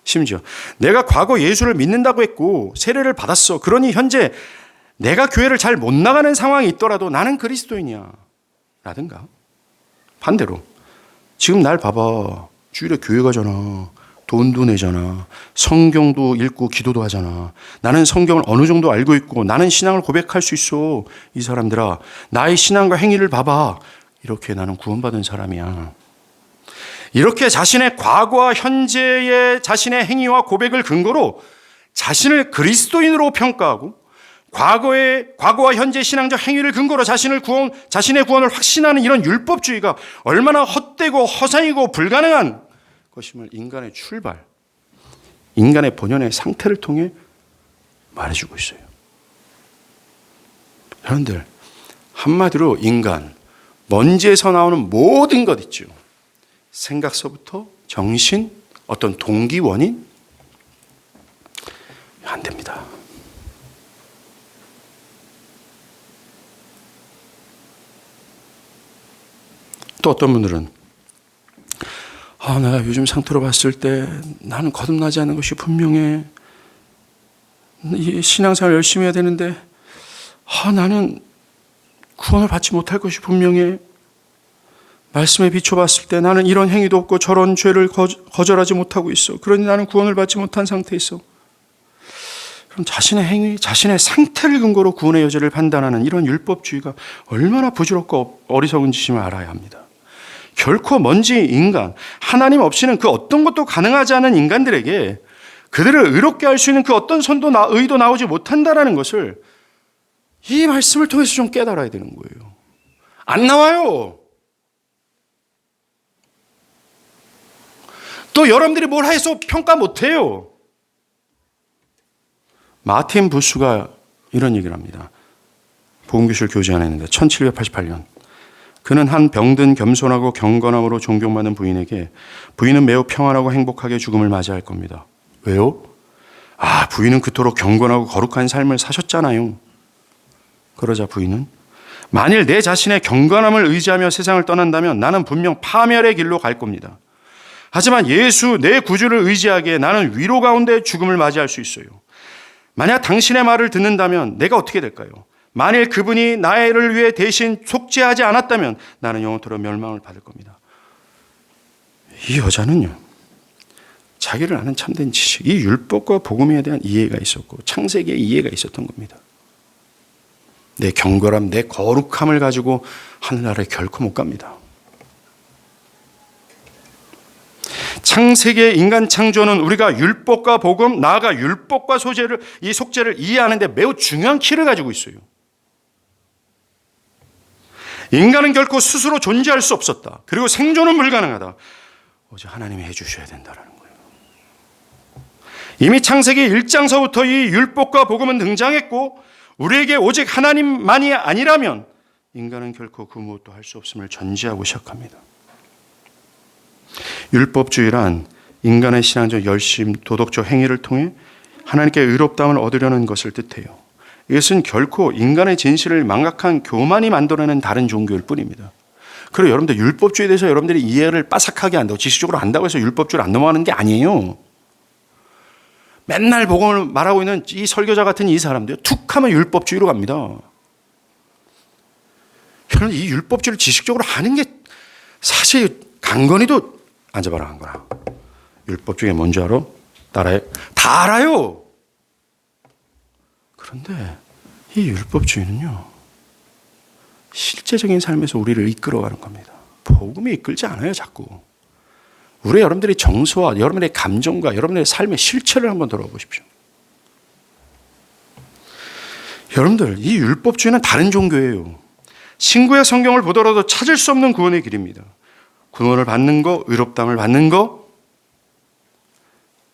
심지어 내가 과거 예수를 믿는다고 했고 세례를 받았어. 그러니 현재 내가 교회를 잘 못 나가는 상황이 있더라도 나는 그리스도이냐? 라든가 반대로 지금 날 봐봐. 주일에 교회 가잖아. 돈도 내잖아. 성경도 읽고 기도도 하잖아. 나는 성경을 어느 정도 알고 있고 나는 신앙을 고백할 수 있어. 이 사람들아, 나의 신앙과 행위를 봐봐. 이렇게 나는 구원받은 사람이야. 이렇게 자신의 과거와 현재의 자신의 행위와 고백을 근거로 자신을 그리스도인으로 평가하고 과거와 현재 신앙적 행위를 근거로 자신의 구원을 확신하는 이런 율법주의가 얼마나 헛되고 허상이고 불가능한 것임을 인간의 출발, 인간의 본연의 상태를 통해 말해주고 있어요. 여러분들, 한마디로 인간, 먼지에서 나오는 모든 것 있죠. 생각서부터 정신, 어떤 동기, 원인, 안 됩니다. 또 어떤 분들은 내가 요즘 상태로 봤을 때 나는 거듭나지 않는 것이 분명해. 신앙생활 열심히 해야 되는데 나는 구원을 받지 못할 것이 분명해. 말씀에 비춰봤을 때 나는 이런 행위도 없고 저런 죄를 거절하지 못하고 있어. 그러니 나는 구원을 받지 못한 상태에 있어. 그럼 자신의 행위, 자신의 상태를 근거로 구원의 여지를 판단하는 이런 율법주의가 얼마나 부질없고 어리석은 짓임을 알아야 합니다. 결코 먼지 인간, 하나님 없이는 그 어떤 것도 가능하지 않은 인간들에게 그들을 의롭게 할 수 있는 그 어떤 의도 나오지 못한다라는 것을 이 말씀을 통해서 좀 깨달아야 되는 거예요. 안 나와요. 또 여러분들이 뭘 해서 평가 못해요. 마틴 부스가 이런 얘기를 합니다. 복음교실 교재 안에 있는데 1788년 그는 한 병든 겸손하고 경건함으로 존경받는 부인에게 부인은 매우 평안하고 행복하게 죽음을 맞이할 겁니다. 왜요? 부인은 그토록 경건하고 거룩한 삶을 사셨잖아요. 그러자 부인은 만일 내 자신의 경건함을 의지하며 세상을 떠난다면 나는 분명 파멸의 길로 갈 겁니다. 하지만 예수 내 구주를 의지하기에 나는 위로 가운데 죽음을 맞이할 수 있어요. 만약 당신의 말을 듣는다면 내가 어떻게 될까요? 만일 그분이 나를 위해 대신 속죄하지 않았다면 나는 영원토록 멸망을 받을 겁니다. 이 여자는요, 자기를 아는 참된 지식, 이 율법과 복음에 대한 이해가 있었고 창세기의 이해가 있었던 겁니다. 내 경건함, 내 거룩함을 가지고 하늘나라에 결코 못 갑니다. 창세기의 인간 창조는 우리가 율법과 복음, 나아가 율법과 이 속죄를 이해하는 데 매우 중요한 키를 가지고 있어요. 인간은 결코 스스로 존재할 수 없었다. 그리고 생존은 불가능하다. 오직 하나님이 해주셔야 된다는 거예요. 이미 창세기 1장서부터 이 율법과 복음은 등장했고 우리에게 오직 하나님만이 아니라면 인간은 결코 그 무엇도 할 수 없음을 전제하고 시작합니다. 율법주의란 인간의 신앙적 열심, 도덕적 행위를 통해 하나님께 의롭다함을 얻으려는 것을 뜻해요. 이것은 결코 인간의 진실을 망각한 교만이 만들어내는 다른 종교일 뿐입니다. 그리고 여러분들 율법주의에 대해서 여러분들이 이해를 빠삭하게 한다고 지식적으로 안다고 해서 율법주의를 안 넘어가는 게 아니에요. 맨날 복음을 말하고 있는 이 설교자 같은 이 사람들 툭 하면 율법주의로 갑니다. 여러분 이 율법주의를 지식적으로 하는 게 사실 강건이도 앉아봐라 한 거라. 율법주의가 뭔지 알아? 따라해. 다 알아요. 그런데 이 율법주의는요, 실제적인 삶에서 우리를 이끌어가는 겁니다. 복음이 이끌지 않아요, 자꾸. 우리 여러분들의 정서와 여러분의 감정과 여러분의 삶의 실체를 한번 돌아보십시오. 여러분들, 이 율법주의는 다른 종교예요. 신구약 성경을 보더라도 찾을 수 없는 구원의 길입니다. 구원을 받는 거, 의롭다함을 받는 거,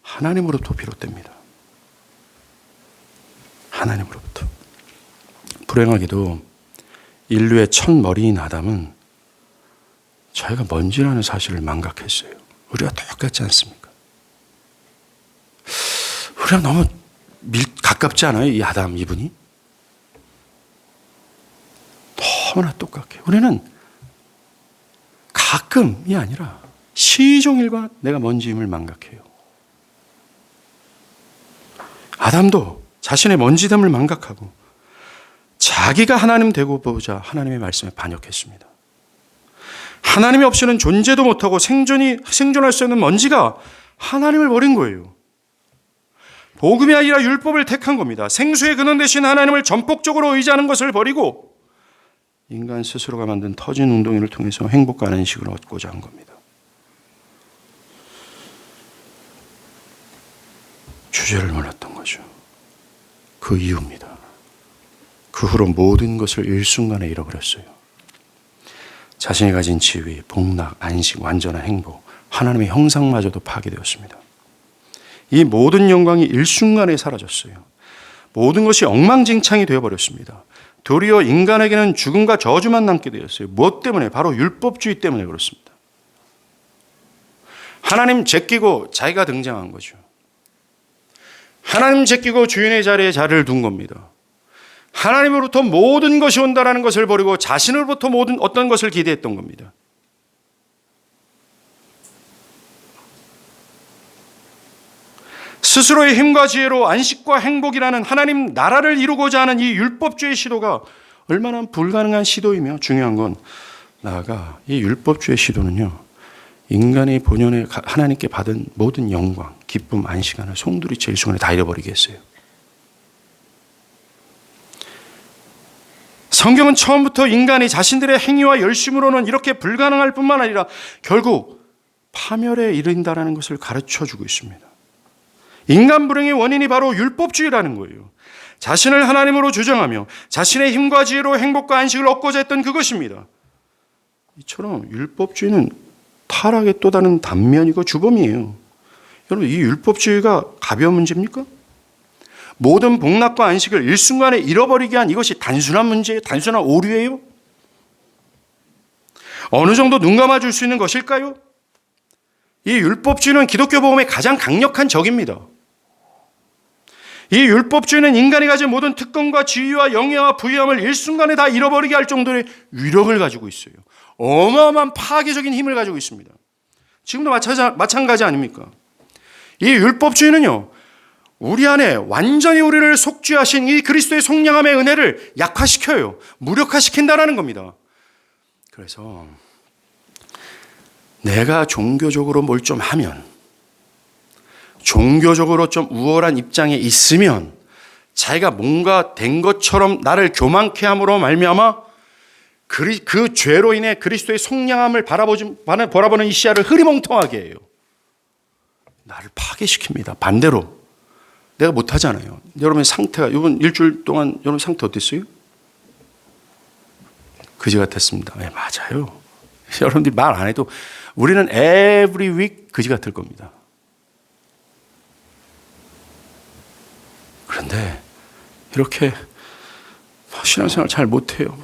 하나님으로부터 비롯됩니다. 하나님으로부터. 불행하게도 인류의 첫 머리인 아담은 자기가 먼지라는 사실을 망각했어요. 우리가 똑같지 않습니까? 우리가 너무 가깝지 않아요? 이 아담 이분이? 너무나 똑같게. 우리는 가끔이 아니라 시종일관 내가 먼지임을 망각해요. 아담도 자신의 먼지됨을 망각하고 자기가 하나님 되고 보자 하나님의 말씀에 반역했습니다. 하나님이 없이는 존재도 못하고 생존할 수 없는 먼지가 하나님을 버린 거예요. 복음이 아니라 율법을 택한 겁니다. 생수의 근원 되신 하나님을 전폭적으로 의지하는 것을 버리고 인간 스스로가 만든 터진 웅덩이를 통해서 행복과 안식을 얻고자 한 겁니다. 주제를 몰랐던 거죠. 그 이유입니다. 그 후로 모든 것을 일순간에 잃어버렸어요. 자신이 가진 지위, 복락, 안식, 완전한 행복, 하나님의 형상마저도 파괴되었습니다. 이 모든 영광이 일순간에 사라졌어요. 모든 것이 엉망진창이 되어버렸습니다. 도리어 인간에게는 죽음과 저주만 남게 되었어요. 무엇 때문에? 바로 율법주의 때문에 그렇습니다. 하나님 제끼고 자기가 등장한 거죠. 하나님 제끼고 주인의 자리에 자리를 둔 겁니다. 하나님으로부터 모든 것이 온다라는 것을 버리고 자신으로부터 모든 어떤 것을 기대했던 겁니다. 스스로의 힘과 지혜로 안식과 행복이라는 하나님 나라를 이루고자 하는 이 율법주의 시도가 얼마나 불가능한 시도이며 중요한 건 나아가 이 율법주의 시도는요, 인간이 본연의 하나님께 받은 모든 영광, 기쁨, 안식안을 송두리째 일순간에 다 잃어버리게 했어요. 성경은 처음부터 인간이 자신들의 행위와 열심으로는 이렇게 불가능할 뿐만 아니라 결국 파멸에 이른다는 것을 가르쳐주고 있습니다. 인간 불행의 원인이 바로 율법주의라는 거예요. 자신을 하나님으로 주장하며 자신의 힘과 지혜로 행복과 안식을 얻고자 했던 그것입니다. 이처럼 율법주의는 타락의 또 다른 단면이고 주범이에요. 여러분, 이 율법주의가 가벼운 문제입니까? 모든 복락과 안식을 일순간에 잃어버리게 한 이것이 단순한 문제예요? 단순한 오류예요? 어느 정도 눈 감아줄 수 있는 것일까요? 이 율법주의는 기독교 복음의 가장 강력한 적입니다. 이 율법주의는 인간이 가진 모든 특권과 지위와 영예와 부유함을 일순간에 다 잃어버리게 할 정도의 위력을 가지고 있어요. 어마어마한 파괴적인 힘을 가지고 있습니다. 지금도 마찬가지 아닙니까? 이 율법주의는요, 우리 안에 완전히 우리를 속죄하신 이 그리스도의 속량함의 은혜를 약화시켜요. 무력화시킨다는 겁니다. 그래서 내가 종교적으로 뭘 좀 하면, 종교적으로 좀 우월한 입장에 있으면 자기가 뭔가 된 것처럼 나를 교만케 함으로 말미암아 그 죄로 인해 그리스도의 속량함을 바라보는 이 시야를 흐리멍텅하게 해요. 나를 파괴시킵니다. 반대로 내가 못하잖아요. 여러분의 상태가 이번 일주일 동안 여러분 상태 어땠어요? 그지 같았습니다. 네, 맞아요. 여러분들이 말 안 해도 우리는 every week 그지 같을 겁니다. 그런데 이렇게 신앙생활 잘 못해요.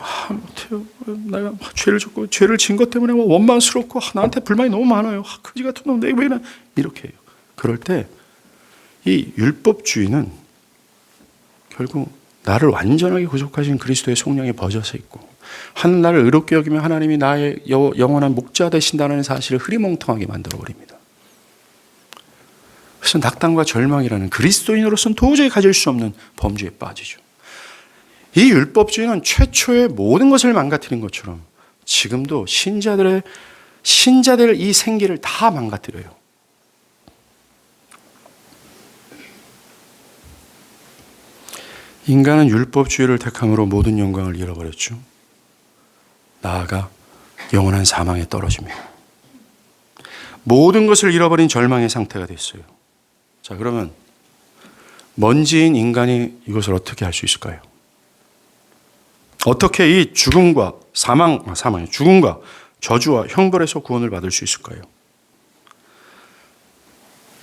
내가 죄를 졌고 죄를 진 것 때문에 원망스럽고 나한테 불만이 너무 많아요. 그지 같은 놈 내가 왜 이러나 이렇게 해요. 그럴 때 이 율법주의는 결국 나를 완전하게 구속하신 그리스도의 속량에 버져서 있고 하는 나를 의롭게 여기면 하나님이 나의 영원한 목자 되신다는 사실을 흐리멍텅하게 만들어버립니다. 그래서 낙담과 절망이라는 그리스도인으로서는 도저히 가질 수 없는 범죄에 빠지죠. 이 율법주의는 최초의 모든 것을 망가뜨린 것처럼 지금도 신자들의 이 생기를 다 망가뜨려요. 인간은 율법주의를 택함으로 모든 영광을 잃어버렸죠. 나아가 영원한 사망에 떨어집니다. 모든 것을 잃어버린 절망의 상태가 됐어요. 자, 그러면 먼지인 인간이 이것을 어떻게 할 수 있을까요? 어떻게 이 죽음과 죽음과 저주와 형벌에서 구원을 받을 수 있을까요?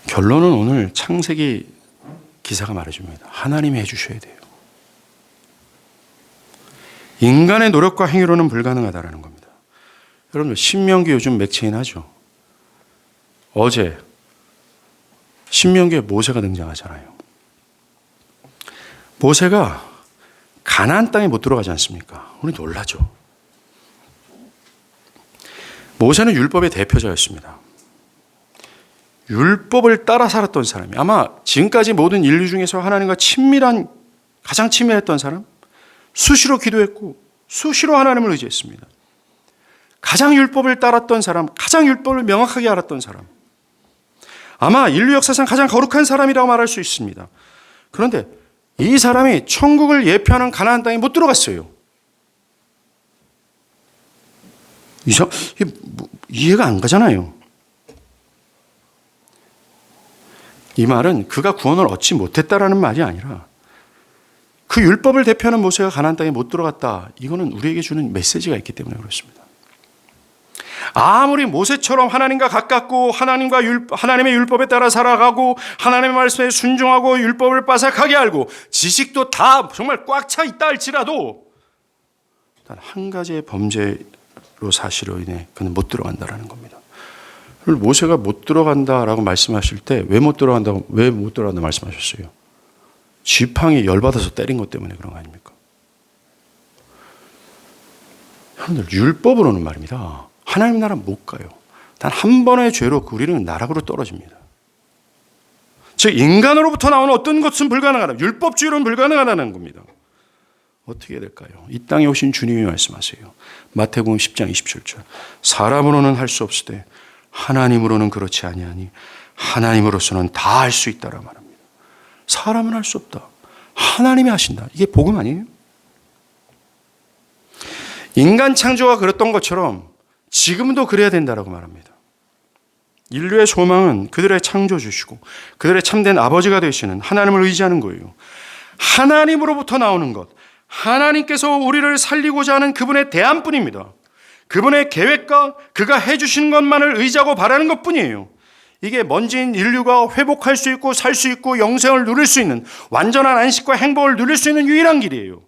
결론은 오늘 창세기 기사가 말해줍니다. 하나님이 해주셔야 돼요. 인간의 노력과 행위로는 불가능하다는 겁니다. 여러분, 신명기 요즘 맥체인하죠. 어제 신명기에 모세가 등장하잖아요. 모세가 가나안 땅에 못 들어가지 않습니까? 우리 놀라죠. 모세는 율법의 대표자였습니다. 율법을 따라 살았던 사람이 아마 지금까지 모든 인류 중에서 하나님과 가장 친밀했던 사람, 수시로 기도했고 수시로 하나님을 의지했습니다. 가장 율법을 따랐던 사람, 가장 율법을 명확하게 알았던 사람, 아마 인류 역사상 가장 거룩한 사람이라고 말할 수 있습니다. 그런데 이 사람이 천국을 예표하는 가나안 땅에 못 들어갔어요. 이해가 안 가잖아요. 이 말은 그가 구원을 얻지 못했다라는 말이 아니라 그 율법을 대표하는 모세가 가나안 땅에 못 들어갔다. 이거는 우리에게 주는 메시지가 있기 때문에 그렇습니다. 아무리 모세처럼 하나님과 가깝고 하나님의 율법에 따라 살아가고 하나님의 말씀에 순종하고 율법을 빠삭하게 알고 지식도 다 정말 꽉 차 있다 할지라도 단 한 가지의 범죄로 사실로 인해 그는 못 들어간다라는 겁니다. 모세가 못 들어간다라고 말씀하실 때 왜 못 들어간다 말씀하셨어요? 지팡이 열받아서 때린 것 때문에 그런 거 아닙니까? 여러분들, 율법으로는 말입니다. 하나님 나라 못 가요. 단 한 번의 죄로 우리는 나락으로 떨어집니다. 즉 인간으로부터 나오는 어떤 것은 불가능하다. 율법주의로는 불가능하다는 겁니다. 어떻게 될까요? 이 땅에 오신 주님이 말씀하세요. 마태복음 10장 27절. 사람으로는 할 수 없으되 하나님으로는 그렇지 아니하니 하나님으로서는 다 할 수 있다라 말합니다. 사람은 할 수 없다. 하나님이 하신다. 이게 복음 아니에요? 인간 창조가 그랬던 것처럼 지금도 그래야 된다라고 말합니다. 인류의 소망은 그들의 창조주시고 그들의 참된 아버지가 되시는 하나님을 의지하는 거예요. 하나님으로부터 나오는 것, 하나님께서 우리를 살리고자 하는 그분의 대안뿐입니다. 그분의 계획과 그가 해주시는 것만을 의지하고 바라는 것뿐이에요. 이게 먼지인 인류가 회복할 수 있고 살 수 있고 영생을 누릴 수 있는 완전한 안식과 행복을 누릴 수 있는 유일한 길이에요.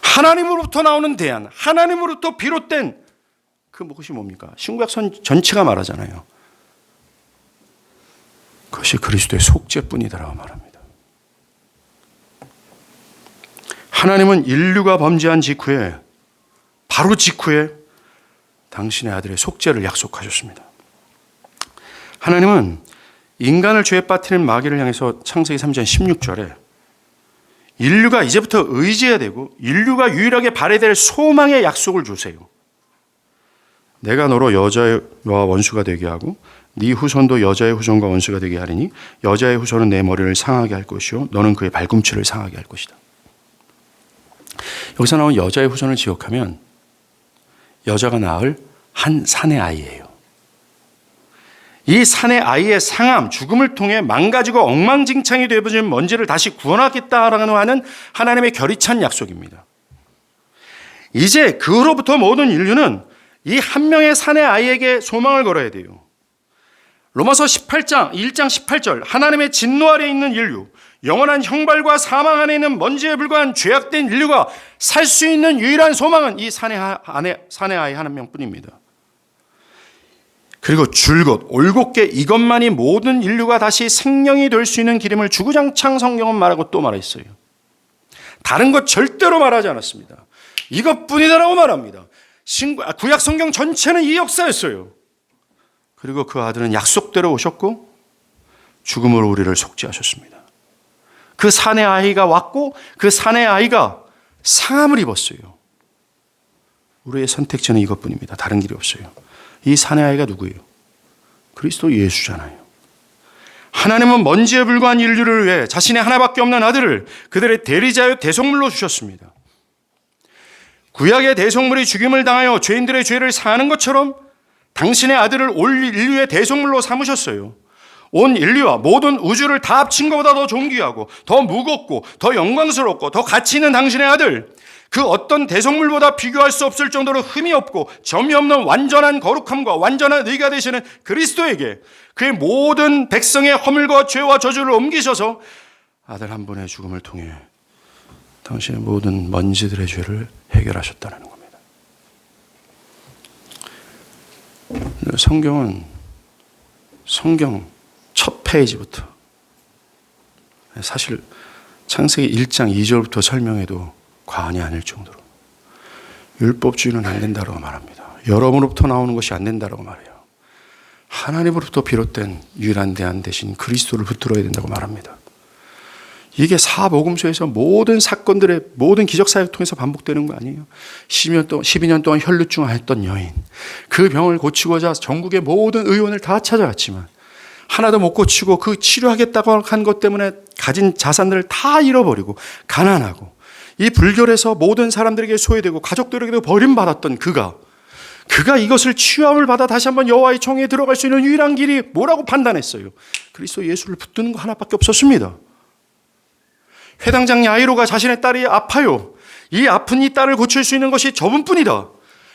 하나님으로부터 나오는 대안, 하나님으로부터 비롯된 그 무엇이 뭡니까? 신구약선 전체가 말하잖아요. 그것이 그리스도의 속죄뿐이다라고 말합니다. 하나님은 인류가 범죄한 직후에, 바로 직후에 당신의 아들의 속죄를 약속하셨습니다. 하나님은 인간을 죄에 빠뜨린 마귀를 향해서 창세기 3장 16절에 인류가 이제부터 의지해야 되고 인류가 유일하게 발해야 될 소망의 약속을 주세요. 내가 너로 여자와 원수가 되게 하고 네 후손도 여자의 후손과 원수가 되게 하리니 여자의 후손은 내 머리를 상하게 할 것이요 너는 그의 발꿈치를 상하게 할 것이다. 여기서 나온 여자의 후손을 지역하면 여자가 낳을 한 산의 아이예요. 이 산의 아이의 상함, 죽음을 통해 망가지고 엉망진창이 되어버린 먼지를 다시 구원하겠다라는 하는 하나님의 결의찬 약속입니다. 이제 그로부터 모든 인류는 이 한 명의 산의 아이에게 소망을 걸어야 돼요. 로마서 1장 18절 하나님의 진노 아래 있는 인류, 영원한 형벌과 사망 안에 있는 먼지에 불과한 죄악된 인류가 살 수 있는 유일한 소망은 이 산의 아이 한 명뿐입니다. 그리고 줄곧 올곧게 이것만이 모든 인류가 다시 생명이 될 수 있는 길임을 주구장창 성경은 말하고 또 말했어요. 다른 것 절대로 말하지 않았습니다. 이것뿐이다라고 말합니다. 구약 성경 전체는 이 역사였어요. 그리고 그 아들은 약속대로 오셨고 죽음으로 우리를 속죄하셨습니다. 그 산의 아이가 왔고 그 산의 아이가 상함을 입었어요. 우리의 선택지는 이것뿐입니다. 다른 길이 없어요. 이 산의 아이가 누구예요? 그리스도 예수잖아요. 하나님은 먼지에 불과한 인류를 위해 자신의 하나밖에 없는 아들을 그들의 대리자여 대속물로 주셨습니다. 구약의 대속물이 죽임을 당하여 죄인들의 죄를 사하는 것처럼 당신의 아들을 올 인류의 대속물로 삼으셨어요. 온 인류와 모든 우주를 다 합친 것보다 더 존귀하고 더 무겁고 더 영광스럽고 더 가치 있는 당신의 아들, 그 어떤 대속물보다 비교할 수 없을 정도로 흠이 없고 점이 없는 완전한 거룩함과 완전한 의가 되시는 그리스도에게 그의 모든 백성의 허물과 죄와 저주를 옮기셔서 아들 한 분의 죽음을 통해 당신의 모든 먼지들의 죄를 해결하셨다는 겁니다. 성경은 성경 첫 페이지부터 사실 창세기 1장 2절부터 설명해도 과언이 아닐 정도로 율법주의는 안 된다고 말합니다. 여러분으로부터 나오는 것이 안 된다고 말해요. 하나님으로부터 비롯된 유일한 대안 대신 그리스도를 붙들어야 된다고 말합니다. 이게 사복음서에서 모든 사건들의 모든 기적사역을 통해서 반복되는 거 아니에요? 12년 동안 혈루증을 앓던 여인, 그 병을 고치고자 전국의 모든 의원을 다 찾아갔지만 하나도 못 고치고 그 치료하겠다고 한 것 때문에 가진 자산들을 다 잃어버리고 가난하고 이 불결에서 모든 사람들에게 소외되고 가족들에게도 버림받았던 그가 이것을 치유함을 받아 다시 한번 여호와의 총회에 들어갈 수 있는 유일한 길이 뭐라고 판단했어요? 그리스도 예수를 붙드는 거 하나밖에 없었습니다. 회당장 야이로가 자신의 딸이 아파요. 이 아픈 이 딸을 고칠 수 있는 것이 저분뿐이다.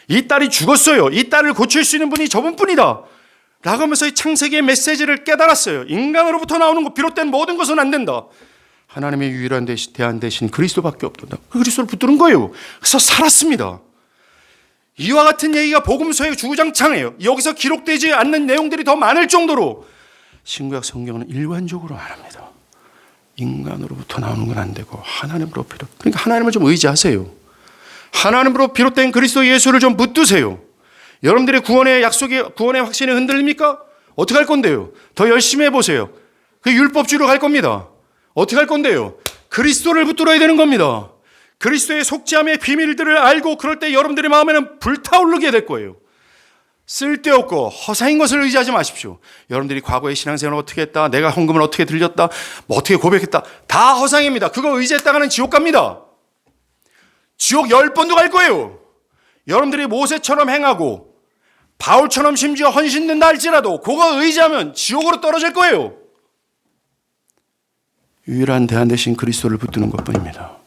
이 딸이 죽었어요. 이 딸을 고칠 수 있는 분이 저분뿐이다. 라고 하면서 이 창세기의 메시지를 깨달았어요. 인간으로부터 나오는 것 비롯된 모든 것은 안 된다. 하나님의 유일한 대안 대신 그리스도밖에 없다. 그 그리스도를 붙드는 거예요. 그래서 살았습니다. 이와 같은 얘기가 복음서에 주구장창해요. 여기서 기록되지 않는 내용들이 더 많을 정도로 신구약 성경은 일관적으로 말합니다. 인간으로부터 나오는 건 안 되고 하나님으로 그러니까 하나님을 좀 의지하세요. 하나님으로 비롯된 그리스도 예수를 좀 붙드세요. 여러분들의 구원의 확신이 흔들립니까? 어떻게 할 건데요? 더 열심히 해보세요. 그 율법주의로 갈 겁니다. 어떻게 할 건데요? 그리스도를 붙들어야 되는 겁니다. 그리스도의 속죄함의 비밀들을 알고 그럴 때 여러분들의 마음에는 불타오르게 될 거예요. 쓸데없고 허상인 것을 의지하지 마십시오. 여러분들이 과거의 신앙생활을 어떻게 했다, 내가 헌금을 어떻게 들렸다, 뭐 어떻게 고백했다, 다 허상입니다. 그거 의지했다가는 지옥 갑니다. 지옥 10번도 갈 거예요. 여러분들이 모세처럼 행하고 바울처럼 심지어 헌신된다 할지라도 그거 의지하면 지옥으로 떨어질 거예요. 유일한 대안 대신 그리스도를 붙드는 것뿐입니다.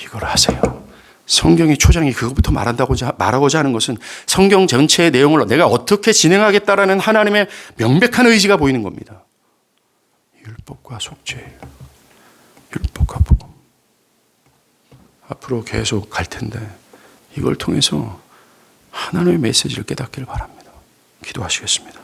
이걸 하세요. 성경의 초장이 그것부터 말하고자 하는 것은 성경 전체의 내용을 내가 어떻게 진행하겠다라는 하나님의 명백한 의지가 보이는 겁니다. 율법과 속죄, 율법과 복음. 앞으로 계속 갈 텐데 이걸 통해서 하나님의 메시지를 깨닫기를 바랍니다. 기도하시겠습니다.